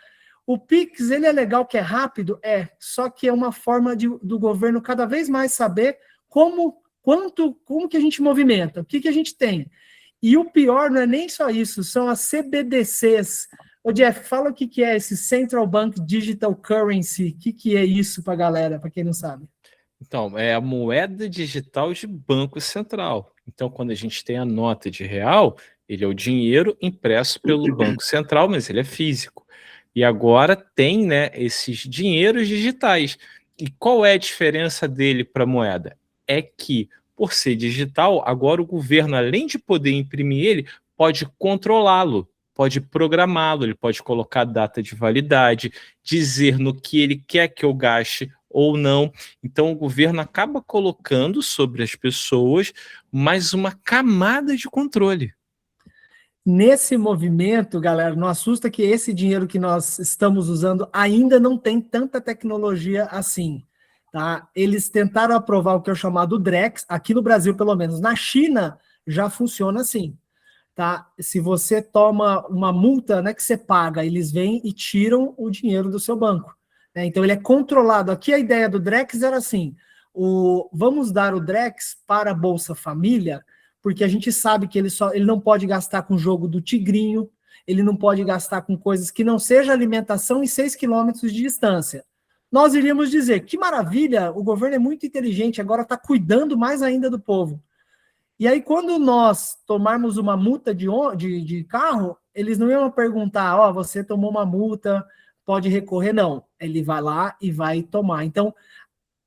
O Pix, ele é legal que é rápido? Só que é uma forma do governo cada vez mais saber como que a gente movimenta, o que a gente tem. E o pior não é nem só isso, são as CBDCs, Ô, Jeff, fala o que é esse Central Bank Digital Currency. O que é isso para a galera, para quem não sabe? Então, é a moeda digital de Banco Central. Então, quando a gente tem a nota de real, ele é o dinheiro impresso pelo Banco Central, mas ele é físico. E agora tem, né, esses dinheiros digitais. E qual é a diferença dele para a moeda? É que, por ser digital, agora o governo, além de poder imprimir ele, pode controlá-lo, pode programá-lo, ele pode colocar data de validade, dizer no que ele quer que eu gaste ou não. Então o governo acaba colocando sobre as pessoas mais uma camada de controle. Nesse movimento, galera, não assusta que esse dinheiro que nós estamos usando ainda não tem tanta tecnologia assim, tá? Eles tentaram aprovar o que é o chamado Drex, aqui no Brasil pelo menos. Na China já funciona assim, tá? Se você toma uma multa, né, que você paga, eles vêm e tiram o dinheiro do seu banco, né? Então ele é controlado. Aqui a ideia do Drex era assim, vamos dar o Drex para a Bolsa Família, porque a gente sabe que ele não pode gastar com o jogo do tigrinho, ele não pode gastar com coisas que não seja alimentação em 6 quilômetros de distância. Nós iríamos dizer, que maravilha, o governo é muito inteligente, agora está cuidando mais ainda do povo. E aí, quando nós tomarmos uma multa de carro, eles não iam perguntar, ó, você tomou uma multa, pode recorrer, não. Ele vai lá e vai tomar. Então,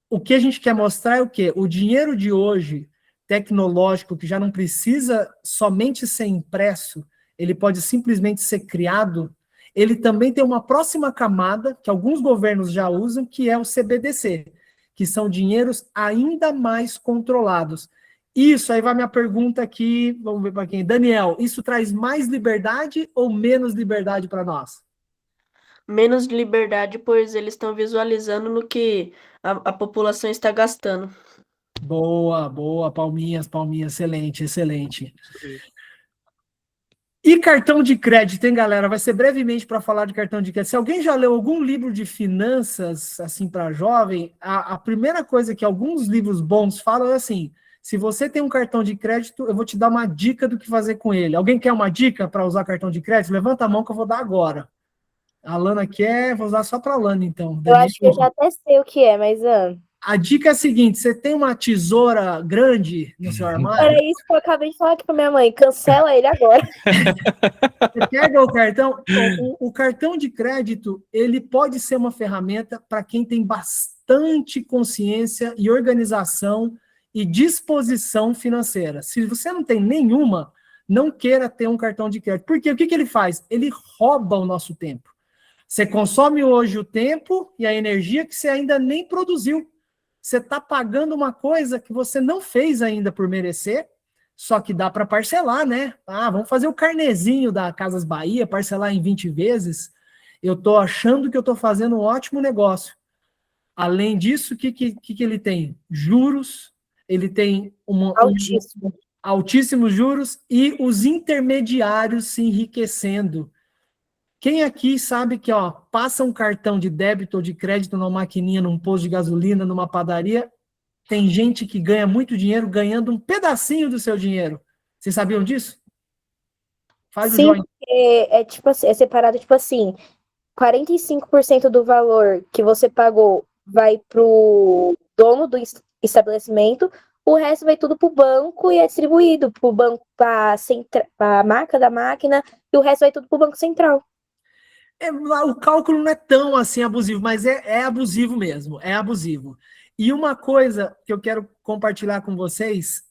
o que a gente quer mostrar é o quê? O dinheiro de hoje, tecnológico, que já não precisa somente ser impresso, ele pode simplesmente ser criado, ele também tem uma próxima camada, que alguns governos já usam, que é o CBDC, que são dinheiros ainda mais controlados. Isso, aí vai minha pergunta aqui, vamos ver para quem. Daniel, isso traz mais liberdade ou menos liberdade para nós? Menos liberdade, pois eles estão visualizando no que a população está gastando. Boa, boa, palminhas, excelente, excelente. E cartão de crédito, hein, galera? Vai ser brevemente para falar de cartão de crédito. Se alguém já leu algum livro de finanças, assim, para jovem, a primeira coisa que alguns livros bons falam é assim, se você tem um cartão de crédito, eu vou te dar uma dica do que fazer com ele. Alguém quer uma dica para usar cartão de crédito? Levanta a mão que eu vou dar agora. A Lana quer, vou usar só para a Lana, então. Eu acho que eu já até sei o que é, mas... A dica é a seguinte, você tem uma tesoura grande no seu armário? Era isso que eu acabei de falar aqui pra minha mãe, cancela ele agora. Você pega o cartão, o cartão de crédito, ele pode ser uma ferramenta para quem tem bastante consciência e organização e disposição financeira. Se você não tem nenhuma, não queira ter um cartão de crédito. Porque o que ele faz? Ele rouba o nosso tempo. Você consome hoje o tempo e a energia que você ainda nem produziu. Você está pagando uma coisa que você não fez ainda por merecer, só que dá para parcelar, né? Ah, vamos fazer o carnezinho da Casas Bahia, parcelar em 20 vezes. Eu estou achando que eu estou fazendo um ótimo negócio. Além disso, o que ele tem? Juros, ele tem altíssimos juros e os intermediários se enriquecendo. Quem aqui sabe que, ó, passa um cartão de débito ou de crédito numa maquininha, num posto de gasolina, numa padaria, tem gente que ganha muito dinheiro ganhando um pedacinho do seu dinheiro. Vocês sabiam disso? Faz o joinha. É tipo assim, é separado tipo assim, 45% do valor que você pagou vai pro dono do estabelecimento, o resto vai tudo pro banco e é distribuído pro banco, pra marca da máquina, e o resto vai tudo pro Banco Central. O cálculo não é tão assim abusivo, mas é abusivo mesmo, é abusivo. E uma coisa que eu quero compartilhar com vocês,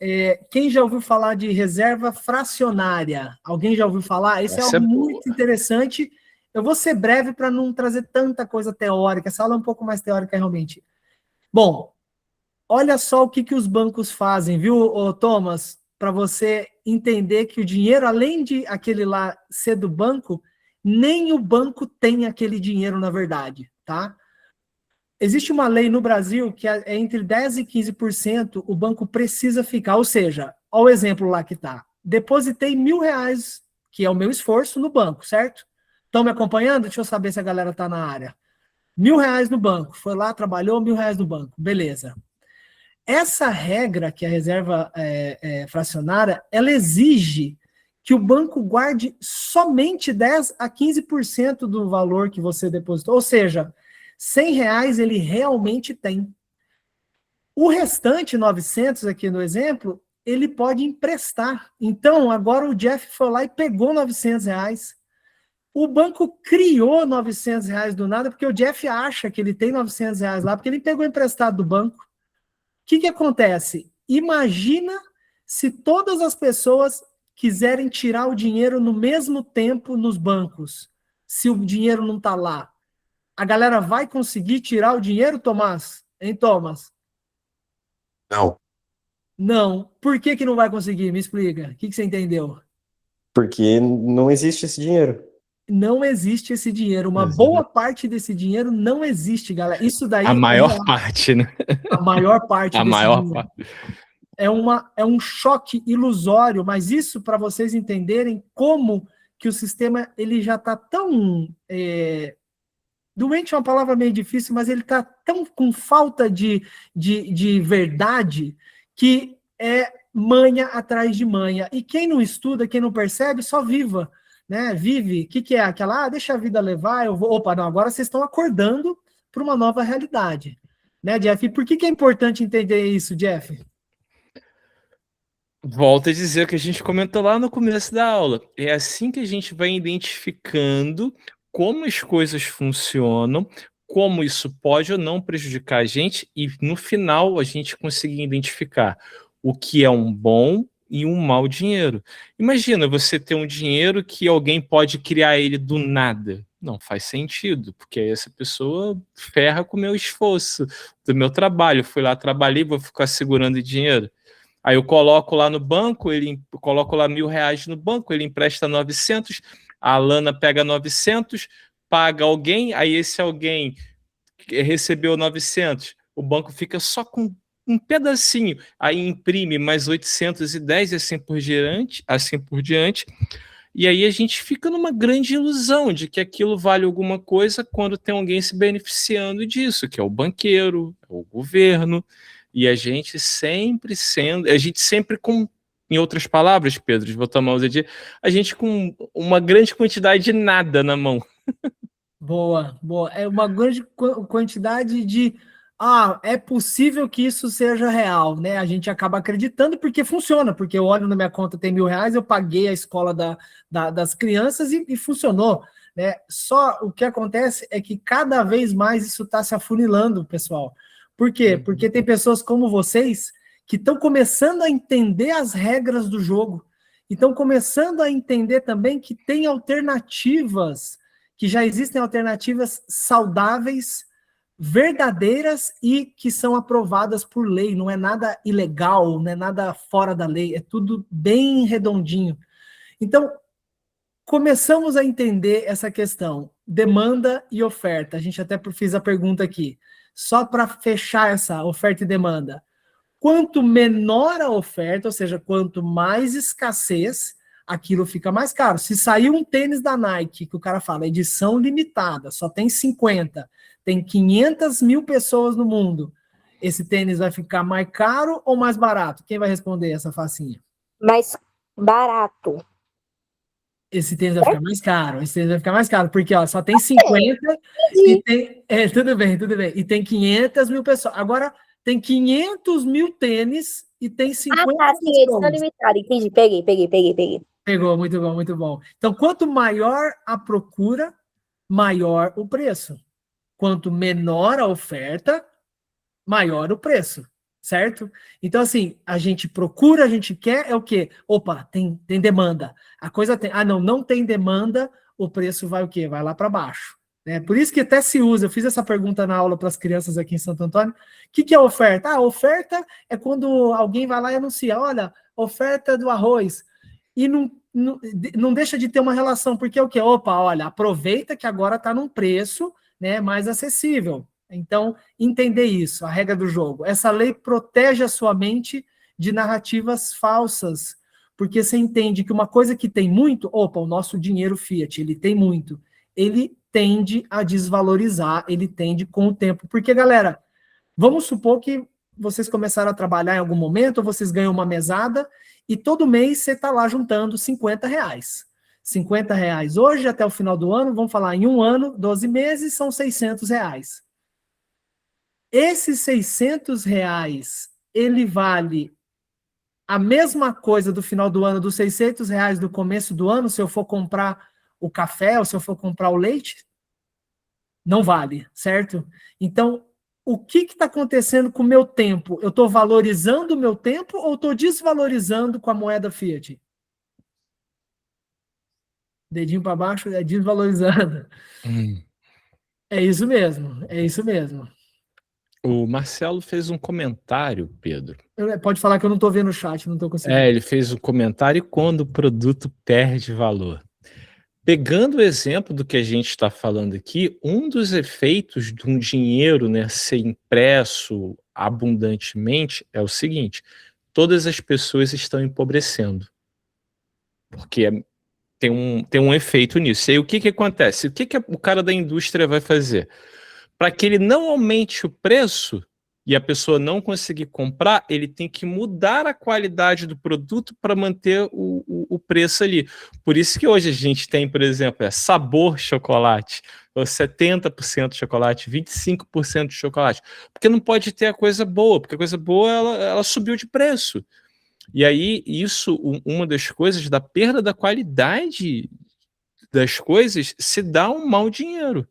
quem já ouviu falar de reserva fracionária? Alguém já ouviu falar? Isso é algo muito interessante. Eu vou ser breve para não trazer tanta coisa teórica, essa aula é um pouco mais teórica realmente. Bom, olha só o que os bancos fazem, viu, Thomas? Para você entender que o dinheiro, além de aquele lá ser do banco, nem o banco tem aquele dinheiro, na verdade, tá? Existe uma lei no Brasil que é entre 10% e 15% o banco precisa ficar, ou seja, olha o exemplo lá que tá. Depositei R$1.000, que é o meu esforço, no banco, certo? Estão me acompanhando? Deixa eu saber se a galera tá na área. R$1.000 no banco, foi lá, trabalhou, R$1.000 no banco, beleza. Essa regra, que é a reserva fracionária, ela exige que o banco guarde somente 10 a 15% do valor que você depositou. Ou seja, R$100 ele realmente tem. O restante, 900 aqui no exemplo, ele pode emprestar. Então, agora o Jeff foi lá e pegou R$900. O banco criou R$900 do nada, porque o Jeff acha que ele tem R$900 lá, porque ele pegou emprestado do banco. O que acontece? Imagina se todas as pessoas quiserem tirar o dinheiro no mesmo tempo nos bancos, se o dinheiro não está lá. A galera vai conseguir tirar o dinheiro, Tomás? Hein, Thomas? Não, Não. Por que não vai conseguir? Me explica. O que você entendeu? porque não existe esse dinheiro. Não existe esse dinheiro. Uma boa parte desse dinheiro não existe, galera. Isso daí A maior parte, né? a maior parte A desse maior dinheiro. parte. É um choque ilusório, mas isso para vocês entenderem como que o sistema ele já está tão... doente é uma palavra meio difícil, mas ele está tão com falta de verdade que é manha atrás de manha. E quem não estuda, quem não percebe, só viva. Né? Vive. O que é aquela? Deixa a vida levar, eu vou... Opa, não, agora vocês estão acordando para uma nova realidade. Né, Jeff? E por que é importante entender isso, Jeff? Volto a dizer o que a gente comentou lá no começo da aula. É assim que a gente vai identificando como as coisas funcionam, como isso pode ou não prejudicar a gente, e no final a gente conseguir identificar o que é um bom e um mau dinheiro. Imagina você ter um dinheiro que alguém pode criar ele do nada. Não faz sentido, porque aí essa pessoa ferra com o meu esforço, do meu trabalho. Eu fui lá, trabalhei, vou ficar segurando dinheiro. Aí eu coloco lá no banco, coloco lá R$1.000 no banco, ele empresta 900, a Alana pega 900, paga alguém, aí esse alguém recebeu 900, o banco fica só com um pedacinho, aí imprime mais 810 e assim por diante, e aí a gente fica numa grande ilusão de que aquilo vale alguma coisa quando tem alguém se beneficiando disso, que é o banqueiro, é o governo, e a gente sempre com, em outras palavras, Pedro, vou tomar ousadia, a gente com uma grande quantidade de nada na mão. Boa, boa. É uma grande quantidade de... é possível que isso seja real, né? A gente acaba acreditando porque funciona, porque eu olho na minha conta, tem R$1.000, eu paguei a escola das crianças e funcionou, né? Só o que acontece é que cada vez mais isso está se afunilando, pessoal. Por quê? Porque tem pessoas como vocês que estão começando a entender as regras do jogo, e estão começando a entender também que tem alternativas, que já existem alternativas saudáveis, verdadeiras e que são aprovadas por lei, não é nada ilegal, não é nada fora da lei, é tudo bem redondinho. Então, começamos a entender essa questão, demanda e oferta. A gente até fez a pergunta aqui, só para fechar essa oferta e demanda. Quanto menor a oferta, ou seja, quanto mais escassez, aquilo fica mais caro. Se sair um tênis da Nike, que o cara fala, edição limitada, só tem 50, tem 500 mil pessoas no mundo, esse tênis vai ficar mais caro ou mais barato? Quem vai responder essa facinha? Mais barato. Esse tênis vai ficar mais caro, esse tênis vai ficar mais caro, porque ó, só tem 50 e tem... tudo bem, e tem 500 mil pessoas. Agora, tem 500 mil tênis e tem 50 sim, edição limitada, entendi, peguei. Pegou, muito bom, muito bom. Então, quanto maior a procura, maior o preço. Quanto menor a oferta, maior o preço, certo? Então, assim, a gente procura, a gente quer, é o quê? Opa, tem demanda. A coisa tem... não tem demanda, o preço vai o quê? Vai lá para baixo. Né? Por isso que até se usa, eu fiz essa pergunta na aula para as crianças aqui em Santo Antônio, o que é oferta? A oferta é quando alguém vai lá e anuncia, olha, oferta do arroz, e não deixa de ter uma relação, porque é o quê? Opa, olha, aproveita que agora está num preço, né, mais acessível. Então, entender isso, a regra do jogo. Essa lei protege a sua mente de narrativas falsas, porque você entende que uma coisa que tem muito, opa, o nosso dinheiro fiat, ele tem muito, ele tende a desvalorizar, ele tende com o tempo. Porque, galera, vamos supor que vocês começaram a trabalhar em algum momento, ou vocês ganham uma mesada, e todo mês você está lá juntando R$50. R$50 hoje, até o final do ano, vamos falar em um ano, 12 meses, são R$600. Esses R$600, ele vale a mesma coisa do final do ano, dos R$600 do começo do ano, se eu for comprar o café ou se eu for comprar o leite? Não vale, certo? Então, o que está acontecendo com o meu tempo? Eu estou valorizando o meu tempo ou estou desvalorizando com a moeda Fiat? Dedinho para baixo, é desvalorizando. É isso mesmo, é isso mesmo. O Marcelo fez um comentário, Pedro. Pode falar que eu não estou vendo o chat, não estou conseguindo. Ele fez um comentário quando o produto perde valor. Pegando o exemplo do que a gente está falando aqui, um dos efeitos de um dinheiro, né, ser impresso abundantemente é o seguinte: todas as pessoas estão empobrecendo. Porque tem um efeito nisso. E aí o que acontece? O que o cara da indústria vai fazer? Para que ele não aumente o preço e a pessoa não conseguir comprar, ele tem que mudar a qualidade do produto para manter o preço ali. Por isso que hoje a gente tem, por exemplo, sabor chocolate, ou 70% de chocolate, 25% de chocolate, porque não pode ter a coisa boa, porque a coisa boa ela subiu de preço. E aí, isso, uma das coisas da perda da qualidade das coisas, se dá um mau dinheiro.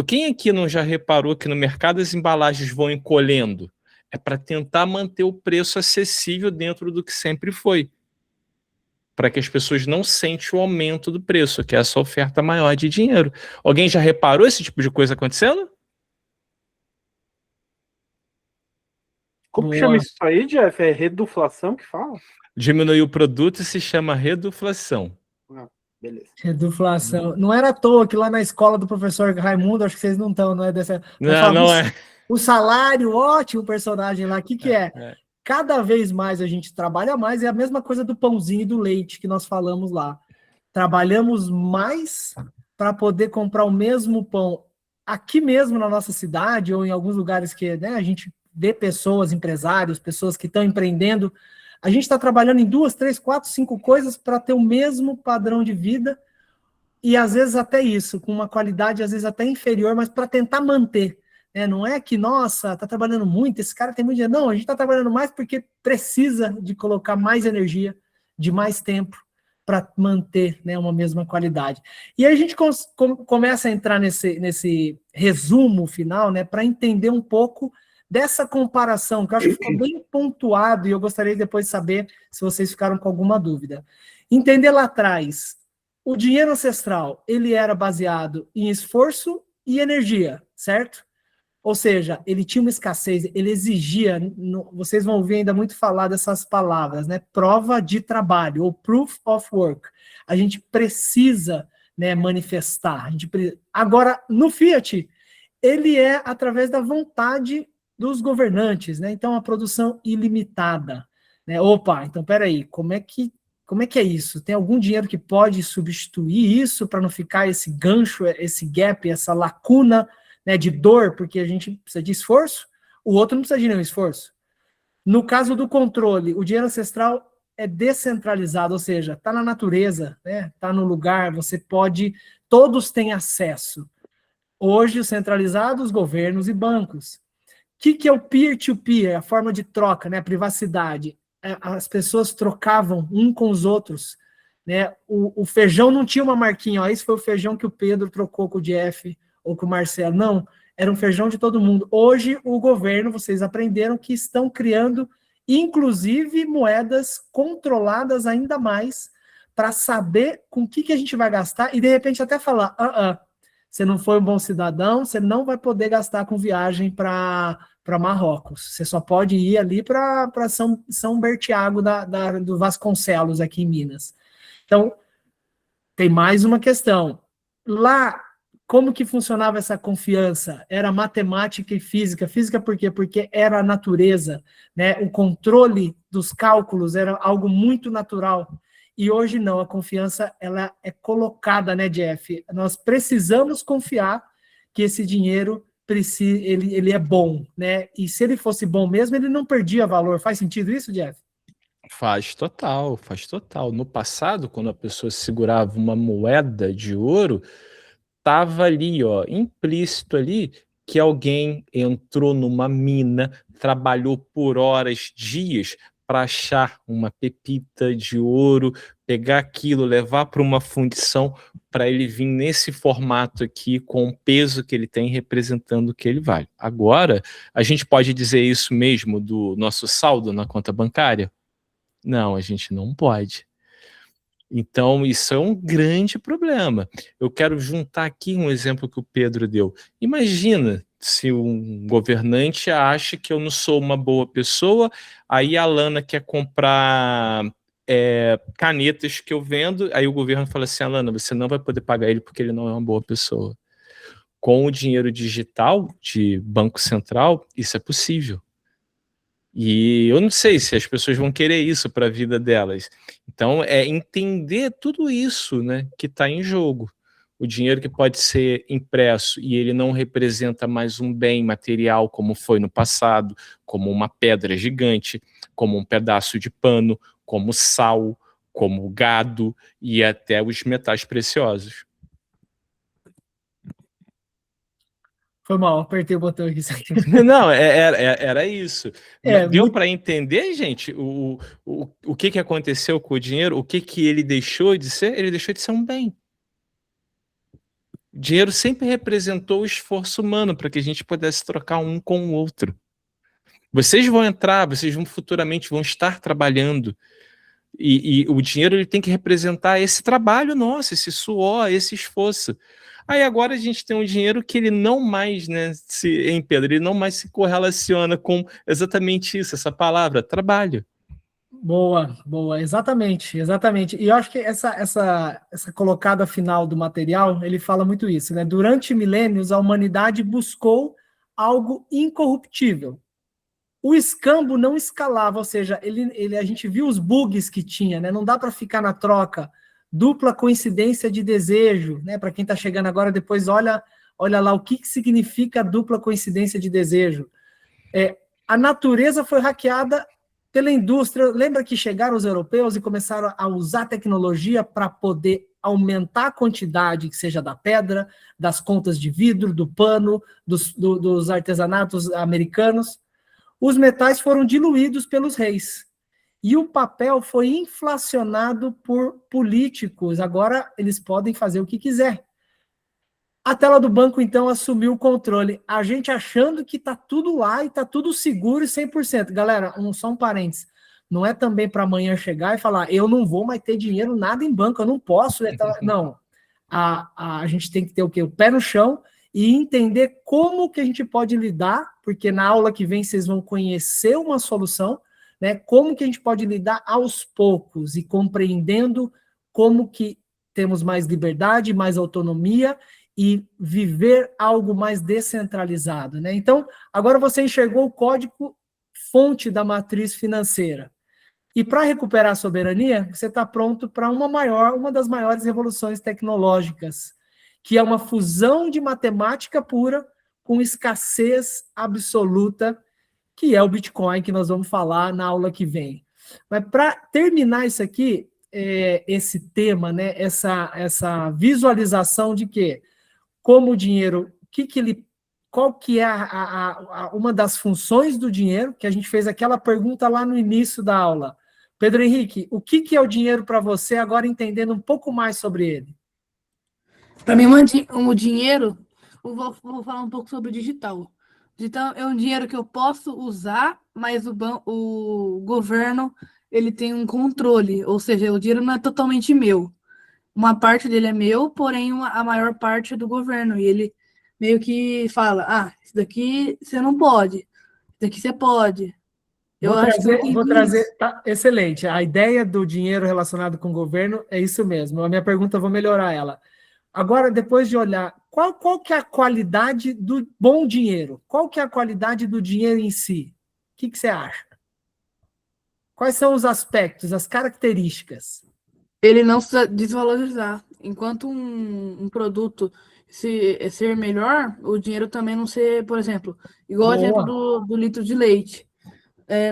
Quem aqui não já reparou que no mercado as embalagens vão encolhendo? É para tentar manter o preço acessível dentro do que sempre foi. Para que as pessoas não sentem o aumento do preço, que é essa oferta maior de dinheiro. Alguém já reparou esse tipo de coisa acontecendo? Como que chama isso aí, Jeff? É reduflação que fala? Diminuir o produto se chama reduflação. Beleza. Reduflação. Não era à toa que lá na escola do professor Raimundo, acho que vocês não estão, não é dessa. Não é. O salário, ótimo personagem lá. O que é? Cada vez mais a gente trabalha mais, é a mesma coisa do pãozinho e do leite que nós falamos lá. Trabalhamos mais para poder comprar o mesmo pão aqui mesmo na nossa cidade, ou em alguns lugares que, né, a gente vê pessoas, empresários, pessoas que estão empreendendo. A gente está trabalhando em 2, 3, 4, 5 coisas para ter o mesmo padrão de vida e, às vezes, até isso, com uma qualidade, às vezes, até inferior, mas para tentar manter. Né? Não é que, nossa, está trabalhando muito, esse cara tem muito dinheiro. Não, a gente está trabalhando mais porque precisa de colocar mais energia, de mais tempo, para manter, né, uma mesma qualidade. E aí a gente começa a entrar nesse resumo final, né, para entender um pouco dessa comparação, que eu acho que ficou bem pontuado, e eu gostaria depois de saber se vocês ficaram com alguma dúvida. Entender lá atrás, o dinheiro ancestral, ele era baseado em esforço e energia, certo? Ou seja, ele tinha uma escassez, ele exigia, vocês vão ouvir ainda muito falar dessas palavras, né? Prova de trabalho, ou proof of work. A gente precisa, né, manifestar. Agora, no Fiat, ele é através da vontade dos governantes, né? Então, a produção ilimitada. Né? Opa, então, peraí, como é que é isso? Tem algum dinheiro que pode substituir isso para não ficar esse gancho, esse gap, essa lacuna, né, de dor, porque a gente precisa de esforço, o outro não precisa de nenhum esforço. No caso do controle, o dinheiro ancestral é descentralizado, ou seja, está na natureza, né? Está no lugar, você pode, todos têm acesso. Hoje, o centralizado, os governos e bancos. O que é o peer-to-peer, a forma de troca, né, a privacidade? As pessoas trocavam um com os outros. Né? O feijão não tinha uma marquinha, ó, esse foi o feijão que o Pedro trocou com o Jeff ou com o Marcelo. Não, era um feijão de todo mundo. Hoje, o governo, vocês aprenderam que estão criando, inclusive, moedas controladas ainda mais para saber com o que a gente vai gastar e, de repente, até falar, você não foi um bom cidadão, você não vai poder gastar com viagem para Marrocos. Você só pode ir ali para São Bertiago do Vasconcelos, aqui em Minas. Então, tem mais uma questão. Lá, como que funcionava essa confiança? Era matemática e física. Física por quê? Porque era a natureza. Né? O controle dos cálculos era algo muito natural. E hoje não, a confiança ela é colocada, né, Jeff? Nós precisamos confiar que esse dinheiro ele é bom, né? E se ele fosse bom mesmo, ele não perdia valor. Faz sentido isso, Jeff? Faz total, faz total. No passado, quando a pessoa segurava uma moeda de ouro, estava ali, ó, implícito ali, que alguém entrou numa mina, trabalhou por horas, dias, para achar uma pepita de ouro, pegar aquilo, levar para uma fundição, para ele vir nesse formato aqui, com o peso que ele tem, representando o que ele vale. Agora, a gente pode dizer isso mesmo do nosso saldo na conta bancária? Não, a gente não pode. Então, isso é um grande problema. Eu quero juntar aqui um exemplo que o Pedro deu. Imagina se um governante acha que eu não sou uma boa pessoa, aí a Alana quer comprar canetas que eu vendo, aí o governo fala assim, Alana, você não vai poder pagar ele porque ele não é uma boa pessoa. Com o dinheiro digital de Banco Central, isso é possível. E eu não sei se as pessoas vão querer isso para a vida delas. Então, é entender tudo isso, né, que está em jogo. O dinheiro que pode ser impresso e ele não representa mais um bem material como foi no passado, como uma pedra gigante, como um pedaço de pano, como sal, como gado e até os metais preciosos. Foi mal, apertei o botão aqui. Não, era isso. Deu muito... para entender, gente, o que aconteceu com o dinheiro? O que ele deixou de ser? Ele deixou de ser um bem. O dinheiro sempre representou o esforço humano para que a gente pudesse trocar um com o outro. Vocês vão entrar, vocês vão futuramente vão estar trabalhando e o dinheiro ele tem que representar esse trabalho nosso, esse suor, esse esforço. Aí agora a gente tem um dinheiro que ele não mais, né, Pedro, ele não mais se correlaciona com exatamente isso, essa palavra, trabalho. Boa, exatamente. E eu acho que essa colocada final do material, ele fala muito isso, né? Durante milênios, a humanidade buscou algo incorruptível. O escambo não escalava, ou seja, a gente viu os bugs que tinha, né? Não dá para ficar na troca. Dupla coincidência de desejo, né? Para quem está chegando agora, depois olha lá o que significa dupla coincidência de desejo. A natureza foi hackeada pela indústria. Lembra que chegaram os europeus e começaram a usar tecnologia para poder aumentar a quantidade, que seja da pedra, das contas de vidro, do pano, dos artesanatos americanos. Os metais foram diluídos pelos reis. E o papel foi inflacionado por políticos. Agora eles podem fazer o que quiser. A tela do banco, então, assumiu o controle. A gente achando que está tudo lá e está tudo seguro e 100%. Galera, só um parênteses. Não é também para amanhã chegar e falar, eu não vou mais ter dinheiro, nada em banco, eu não posso. Não. A gente tem que ter o quê? O pé no chão e entender como que a gente pode lidar, porque na aula que vem vocês vão conhecer uma solução, né? Como que a gente pode lidar aos poucos e compreendendo como que temos mais liberdade, mais autonomia e viver algo mais descentralizado, né? Então, agora você enxergou o código fonte da matriz financeira. E para recuperar a soberania, você está pronto para uma das maiores revoluções tecnológicas, que é uma fusão de matemática pura com escassez absoluta, que é o Bitcoin, que nós vamos falar na aula que vem. Mas para terminar isso aqui, esse tema, né, essa visualização de que, como o dinheiro, qual que é uma das funções do dinheiro, que a gente fez aquela pergunta lá no início da aula. Pedro Henrique, o que é o dinheiro para você, agora entendendo um pouco mais sobre ele? Para mim, o dinheiro, eu vou falar um pouco sobre o digital. Digital é um dinheiro que eu posso usar, mas o governo ele tem um controle, ou seja, o dinheiro não é totalmente meu. Uma parte dele é meu, porém a maior parte é do governo. E ele meio que fala, isso daqui você não pode, isso daqui você pode. Vou trazer, tá, excelente. A ideia do dinheiro relacionado com o governo é isso mesmo. A minha pergunta, eu vou melhorar ela. Agora, depois de olhar, qual que é a qualidade do bom dinheiro? Qual que é a qualidade do dinheiro em si? O que você acha? Quais são os aspectos, as características? Ele não se desvalorizar. Enquanto um produto ser melhor, o dinheiro também não ser, por exemplo, igual o exemplo do litro de leite.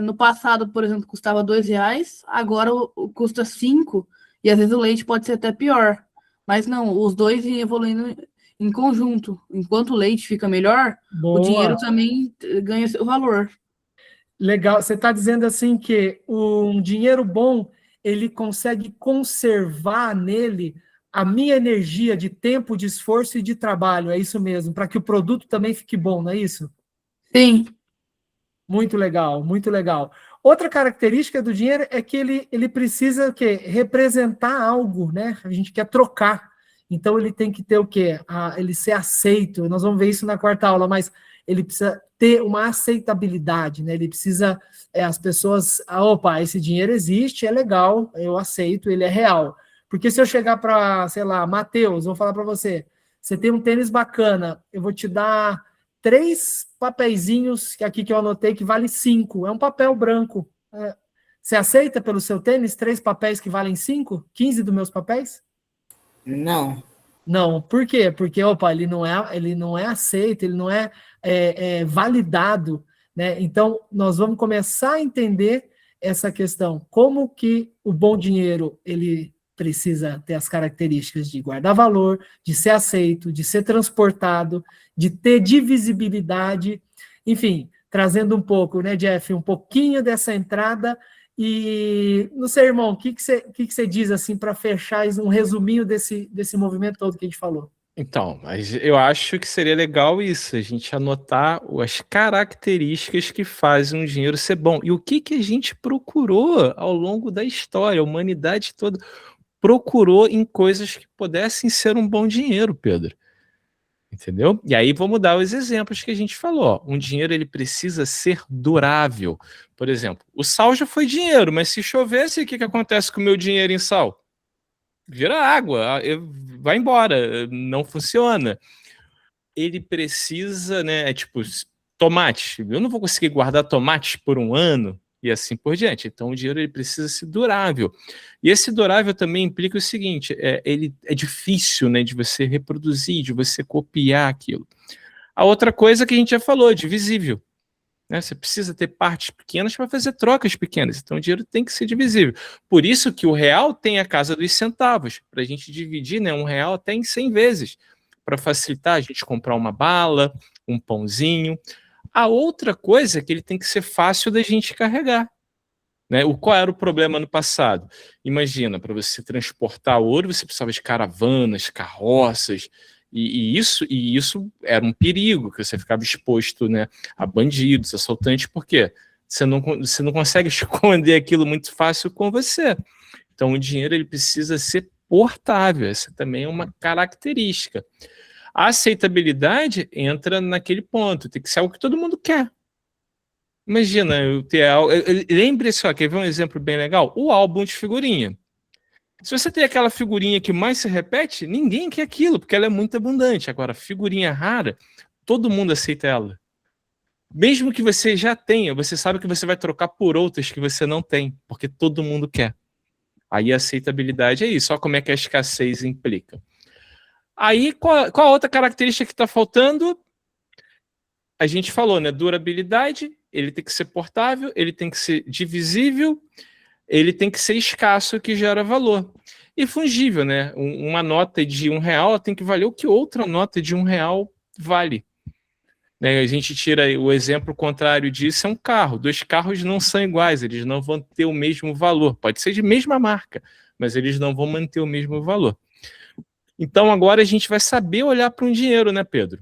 no passado, por exemplo, custava R$ 2, agora custa 5, e às vezes o leite pode ser até pior. Mas não, os dois vêm evoluindo em conjunto. Enquanto o leite fica melhor, o dinheiro Boa. também ganha seu valor. Legal. Você está dizendo assim que um dinheiro bom, ele consegue conservar nele a minha energia de tempo, de esforço e de trabalho. É isso mesmo, para que o produto também fique bom, não é isso? Sim. Muito legal, muito legal. Outra característica do dinheiro é que ele precisa o quê? Representar algo, né? A gente quer trocar. Então ele tem que ter o quê? Ele ser aceito. Nós vamos ver isso na quarta aula, mas ele precisa ter uma aceitabilidade, né? Ele precisa, as pessoas, opa, esse dinheiro existe, é legal, eu aceito, ele é real. Porque se eu chegar para, sei lá, Matheus, vou falar para você, você tem um tênis bacana, eu vou te dar 3 papeizinhos aqui que eu anotei que vale 5. É um papel branco. Você aceita pelo seu tênis 3 papéis que valem 5? 15 dos meus papéis? Não. Não. Por quê? Porque, opa, ele não é aceito, ele não é, validado, né? Então, nós vamos começar a entender essa questão. Como que o bom dinheiro, ele precisa ter as características de guardar valor, de ser aceito, de ser transportado, de ter divisibilidade, enfim, trazendo um pouco, né, Jeff, um pouquinho dessa entrada. E, não sei, irmão, o que você diz assim para fechar um resuminho desse movimento todo que a gente falou? Então, mas eu acho que seria legal isso, a gente anotar as características que fazem um dinheiro ser bom. E o que a gente procurou ao longo da história, a humanidade toda procurou em coisas que pudessem ser um bom dinheiro, Pedro. Entendeu? E aí vamos dar os exemplos que a gente falou. Um dinheiro, ele precisa ser durável. Por exemplo, o sal já foi dinheiro, mas se chovesse, o que acontece com o meu dinheiro em sal? Vira água, vai embora, não funciona. Ele precisa, né, tipo, tomate. Eu não vou conseguir guardar tomate por um ano, e assim por diante. Então o dinheiro, ele precisa ser durável. E esse durável também implica o seguinte, ele é difícil, né, de você reproduzir, de você copiar aquilo. A outra coisa que a gente já falou, divisível. Né? Você precisa ter partes pequenas para fazer trocas pequenas. Então o dinheiro tem que ser divisível. Por isso que o real tem a casa dos centavos, para a gente dividir, né, R$1 até em 100 vezes, para facilitar a gente comprar uma bala, um pãozinho. A outra coisa é que ele tem que ser fácil da gente carregar. Né? Qual era o problema no passado? Imagina, para você transportar ouro, você precisava de caravanas, carroças, e isso era um perigo, que você ficava exposto, né, a bandidos, assaltantes, porque você não consegue esconder aquilo muito fácil com você. Então o dinheiro, ele precisa ser portável, essa também é uma característica. A aceitabilidade entra naquele ponto, tem que ser algo que todo mundo quer. Imagina, eu ter algo. Lembre-se, quer ver um exemplo bem legal? O álbum de figurinha. Se você tem aquela figurinha que mais se repete, ninguém quer aquilo, porque ela é muito abundante. Agora, figurinha rara, todo mundo aceita ela. Mesmo que você já tenha, você sabe que você vai trocar por outras que você não tem, porque todo mundo quer. Aí a aceitabilidade é isso, olha como é que a escassez implica. Aí, qual a outra característica que está faltando? A gente falou, né? Durabilidade, ele tem que ser portável, ele tem que ser divisível, ele tem que ser escasso, que gera valor. E fungível, né? Uma nota de R$1 tem que valer o que outra nota de R$1 vale. Né? A gente tira o exemplo contrário disso, é um carro. 2 carros não são iguais, eles não vão ter o mesmo valor. Pode ser de mesma marca, mas eles não vão manter o mesmo valor. Então agora a gente vai saber olhar para um dinheiro, né, Pedro?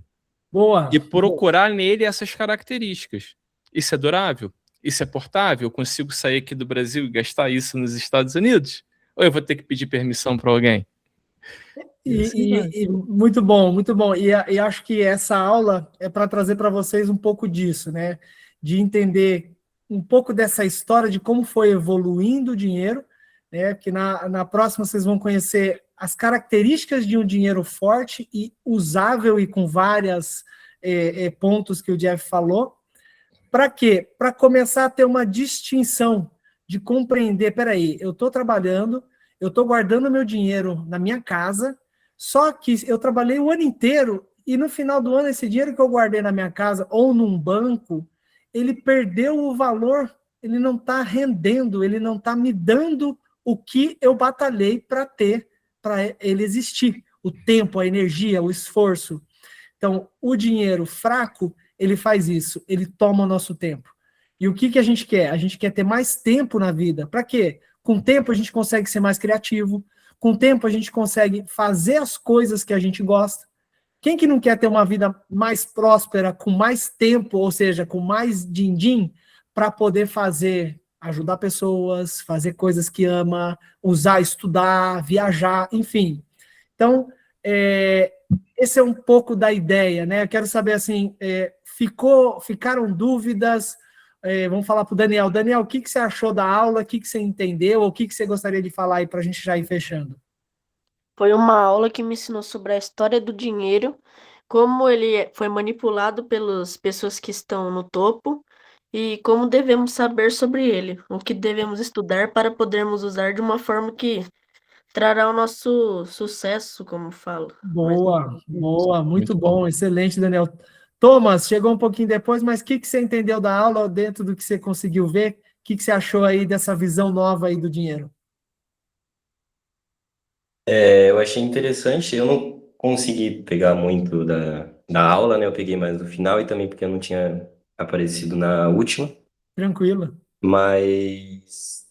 Boa. E procurar nele essas características. Isso é durável? Isso é portável? Eu consigo sair aqui do Brasil e gastar isso nos Estados Unidos? Ou eu vou ter que pedir permissão para alguém? Muito bom, muito bom. E acho que essa aula é para trazer para vocês um pouco disso, né? De entender um pouco dessa história de como foi evoluindo o dinheiro, né? Que na próxima vocês vão conhecer as características de um dinheiro forte e usável e com vários pontos que o Jeff falou. Para quê? Para começar a ter uma distinção de compreender, peraí, eu estou trabalhando, eu estou guardando meu dinheiro na minha casa, só que eu trabalhei o ano inteiro e no final do ano esse dinheiro que eu guardei na minha casa ou num banco, ele perdeu o valor ele não está rendendo, ele não está me dando o que eu batalhei para ter, para ele existir. O tempo, a energia, o esforço. Então, o dinheiro fraco, ele faz isso, ele toma o nosso tempo. E o que a gente quer? A gente quer ter mais tempo na vida. Para quê? Com o tempo a gente consegue ser mais criativo, com o tempo a gente consegue fazer as coisas que a gente gosta. Quem que não quer ter uma vida mais próspera, com mais tempo, ou seja, com mais din-din, para poder fazer, ajudar pessoas, fazer coisas que ama, usar, estudar, viajar, enfim. Então, esse é um pouco da ideia, né? Eu quero saber, assim, ficaram dúvidas? Vamos falar para o Daniel. Daniel, o que você achou da aula? O que você entendeu? Ou o que você gostaria de falar aí para a gente já ir fechando? Foi uma aula que me ensinou sobre a história do dinheiro, como ele foi manipulado pelas pessoas que estão no topo e como devemos saber sobre ele, o que devemos estudar para podermos usar de uma forma que trará o nosso sucesso, como falo. Boa, boa, muito bom, excelente, Daniel. Thomas, chegou um pouquinho depois, mas o que você entendeu da aula dentro do que você conseguiu ver? O que você achou aí dessa visão nova aí do dinheiro? Eu achei interessante, eu não consegui pegar muito da aula, né? Eu peguei mais no final e também porque eu não tinha aparecido na última, Tranquilo. mas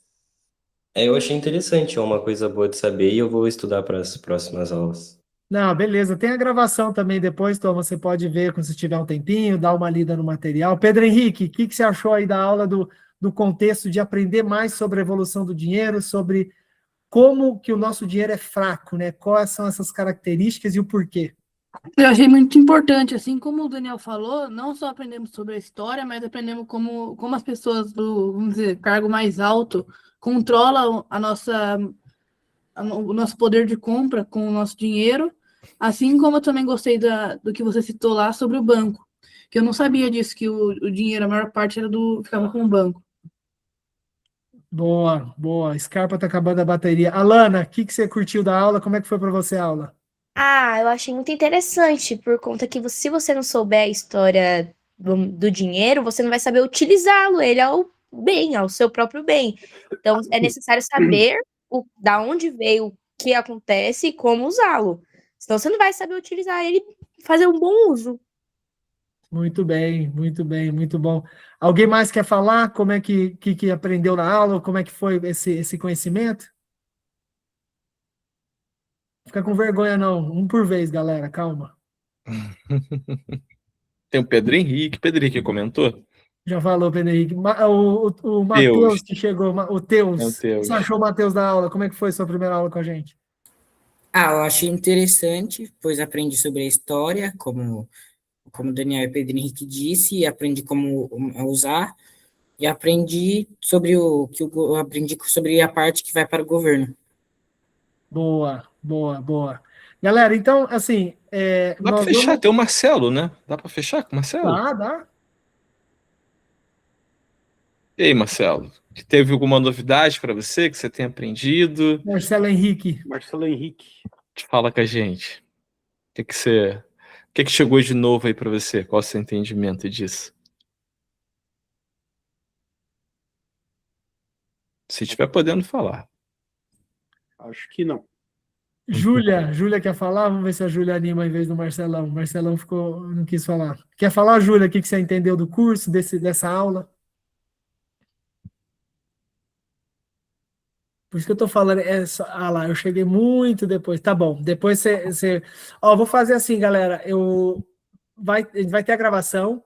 eu achei interessante, é uma coisa boa de saber e eu vou estudar para as próximas aulas. Não, beleza. Tem a gravação também depois, então você pode ver quando você tiver um tempinho, dar uma lida no material. Pedro Henrique, o que você achou aí da aula do contexto de aprender mais sobre a evolução do dinheiro, sobre como que o nosso dinheiro é fraco, né? Quais são essas características e o porquê? Eu achei muito importante, assim como o Daniel falou, não só aprendemos sobre a história, mas aprendemos como as pessoas do, vamos dizer, cargo mais alto controlam o nosso poder de compra com o nosso dinheiro, assim como eu também gostei do que você citou lá sobre o banco, que eu não sabia disso, que o dinheiro, a maior parte ficava com o banco. Boa, boa. Scarpa tá acabando a bateria. Alana, o que você curtiu da aula? Como é que foi para você a aula? Eu achei muito interessante, por conta que se você não souber a história do dinheiro, você não vai saber utilizá-lo, ele é o bem, é o seu próprio bem. Então, é necessário saber da onde veio, o que acontece e como usá-lo. Senão você não vai saber utilizar ele e fazer um bom uso. Muito bem, muito bem, muito bom. Alguém mais quer falar como é que aprendeu na aula, como é que foi esse conhecimento? Fica com vergonha não, um por vez, galera, calma. Tem o Pedro Henrique. Pedro Henrique comentou? Já falou, Pedro Henrique. O Matheus que chegou, o Teus. É o O que Teus. você achou, Matheus, da aula? Como é que foi sua primeira aula com a gente? Eu achei interessante, pois aprendi sobre a história, como o Daniel e Pedro Henrique disse, e aprendi como usar, e aprendi sobre aprendi sobre a parte que vai para o governo. Boa, boa, boa. Galera, então, assim... Dá para fechar, tem o Marcelo, né? Dá para fechar com o Marcelo? Dá. E aí, Marcelo? Teve alguma novidade para você que você tenha aprendido? Marcelo Henrique. Fala com a gente. O que chegou de novo aí para você? Qual é o seu entendimento disso? Se estiver podendo falar. Acho que não. Júlia quer falar? Vamos ver se a Júlia anima em vez do Marcelão. O Marcelão não quis falar. Quer falar, Júlia, o que você entendeu do curso, dessa aula? Por isso que eu tô falando, lá, eu cheguei muito depois. Tá bom, depois você... Ó, vou fazer assim, galera, vai ter a gravação,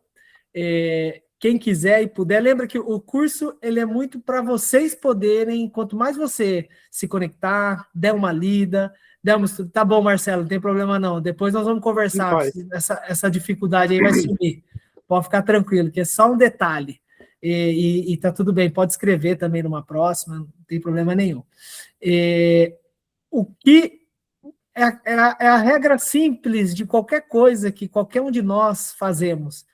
quem quiser e puder, lembra que o curso, ele é muito para vocês poderem, quanto mais você se conectar, der uma lida, tá bom, Marcelo, não tem problema não, depois nós vamos conversar, essa dificuldade aí vai sumir, pode ficar tranquilo, que é só um detalhe. E tá tudo bem, pode escrever também numa próxima, não tem problema nenhum. O que é a regra simples de qualquer coisa que qualquer um de nós fazemos.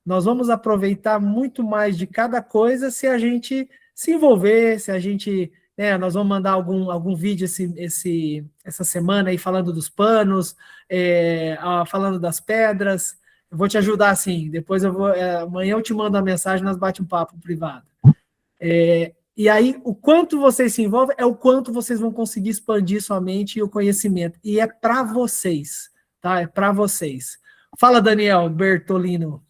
Nós vamos aproveitar muito mais de cada coisa se a gente se envolver, se a gente... nós vamos mandar algum vídeo essa semana aí falando dos panos, falando das pedras. Eu vou te ajudar, sim. Depois amanhã eu te mando uma mensagem, nós bate um papo privado. E aí, o quanto vocês se envolvem é o quanto vocês vão conseguir expandir sua mente e o conhecimento. E é para vocês, tá? É para vocês. Fala, Daniel Bertolino.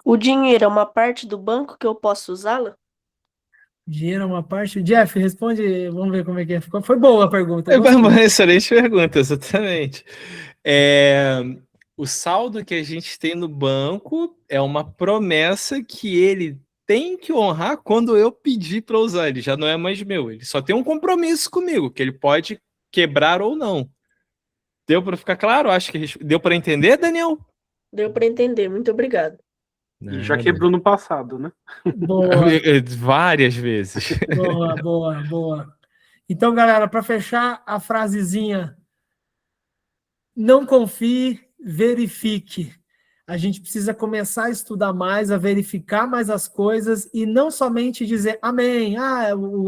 O dinheiro é uma parte do banco que eu posso usá-la? Dinheiro é uma parte. Jeff, responde. Vamos ver como é que é. Foi boa a pergunta. É gostei. uma excelente pergunta, exatamente. O saldo que a gente tem no banco é uma promessa que ele tem que honrar quando eu pedir para usar. Ele já não é mais meu. Ele só tem um compromisso comigo, que ele pode quebrar ou não. Deu para ficar claro? Acho que deu para entender, Daniel? Deu para entender, muito obrigado. E já quebrou no passado, né? Boa. Várias vezes. Boa. Então, galera, para fechar a frasezinha, não confie, verifique. A gente precisa começar a estudar mais, a verificar mais as coisas e não somente dizer amém.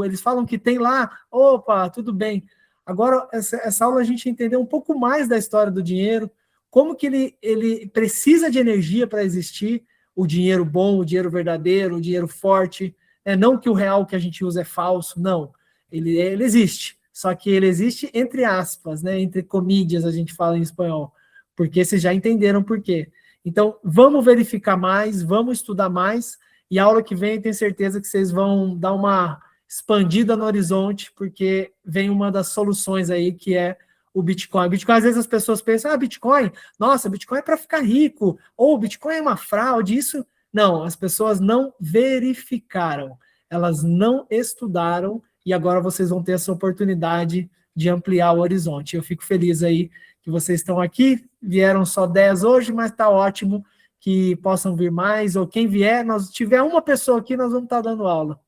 Eles falam que tem lá, opa, tudo bem. Agora, essa aula a gente entendeu um pouco mais da história do dinheiro, como que ele precisa de energia para existir, o dinheiro bom, o dinheiro verdadeiro, o dinheiro forte. Não que o real que a gente usa é falso, não. Ele existe, só que ele existe entre aspas, né? Entre comillas, a gente fala em espanhol, porque vocês já entenderam por quê. Então, vamos verificar mais, vamos estudar mais, e a aula que vem, tenho certeza que vocês vão dar uma expandida no horizonte, porque vem uma das soluções aí, que é o Bitcoin. O Bitcoin, às vezes as pessoas pensam, Bitcoin, nossa, Bitcoin é para ficar rico, ou Bitcoin é uma fraude, isso... Não, as pessoas não verificaram, elas não estudaram, e agora vocês vão ter essa oportunidade de ampliar o horizonte. Eu fico feliz aí que vocês estão aqui, vieram só 10 hoje, mas está ótimo que possam vir mais, ou quem vier, tiver uma pessoa aqui, nós vamos estar dando aula.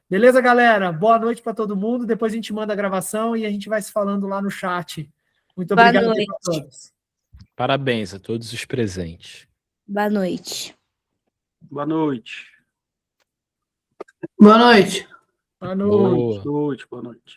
Beleza, galera? Boa noite para todo mundo, depois a gente manda a gravação e a gente vai se falando lá no chat. Muito obrigado a todos. Parabéns a todos os presentes. Boa noite. Boa noite. Boa noite. Boa noite. Boa noite.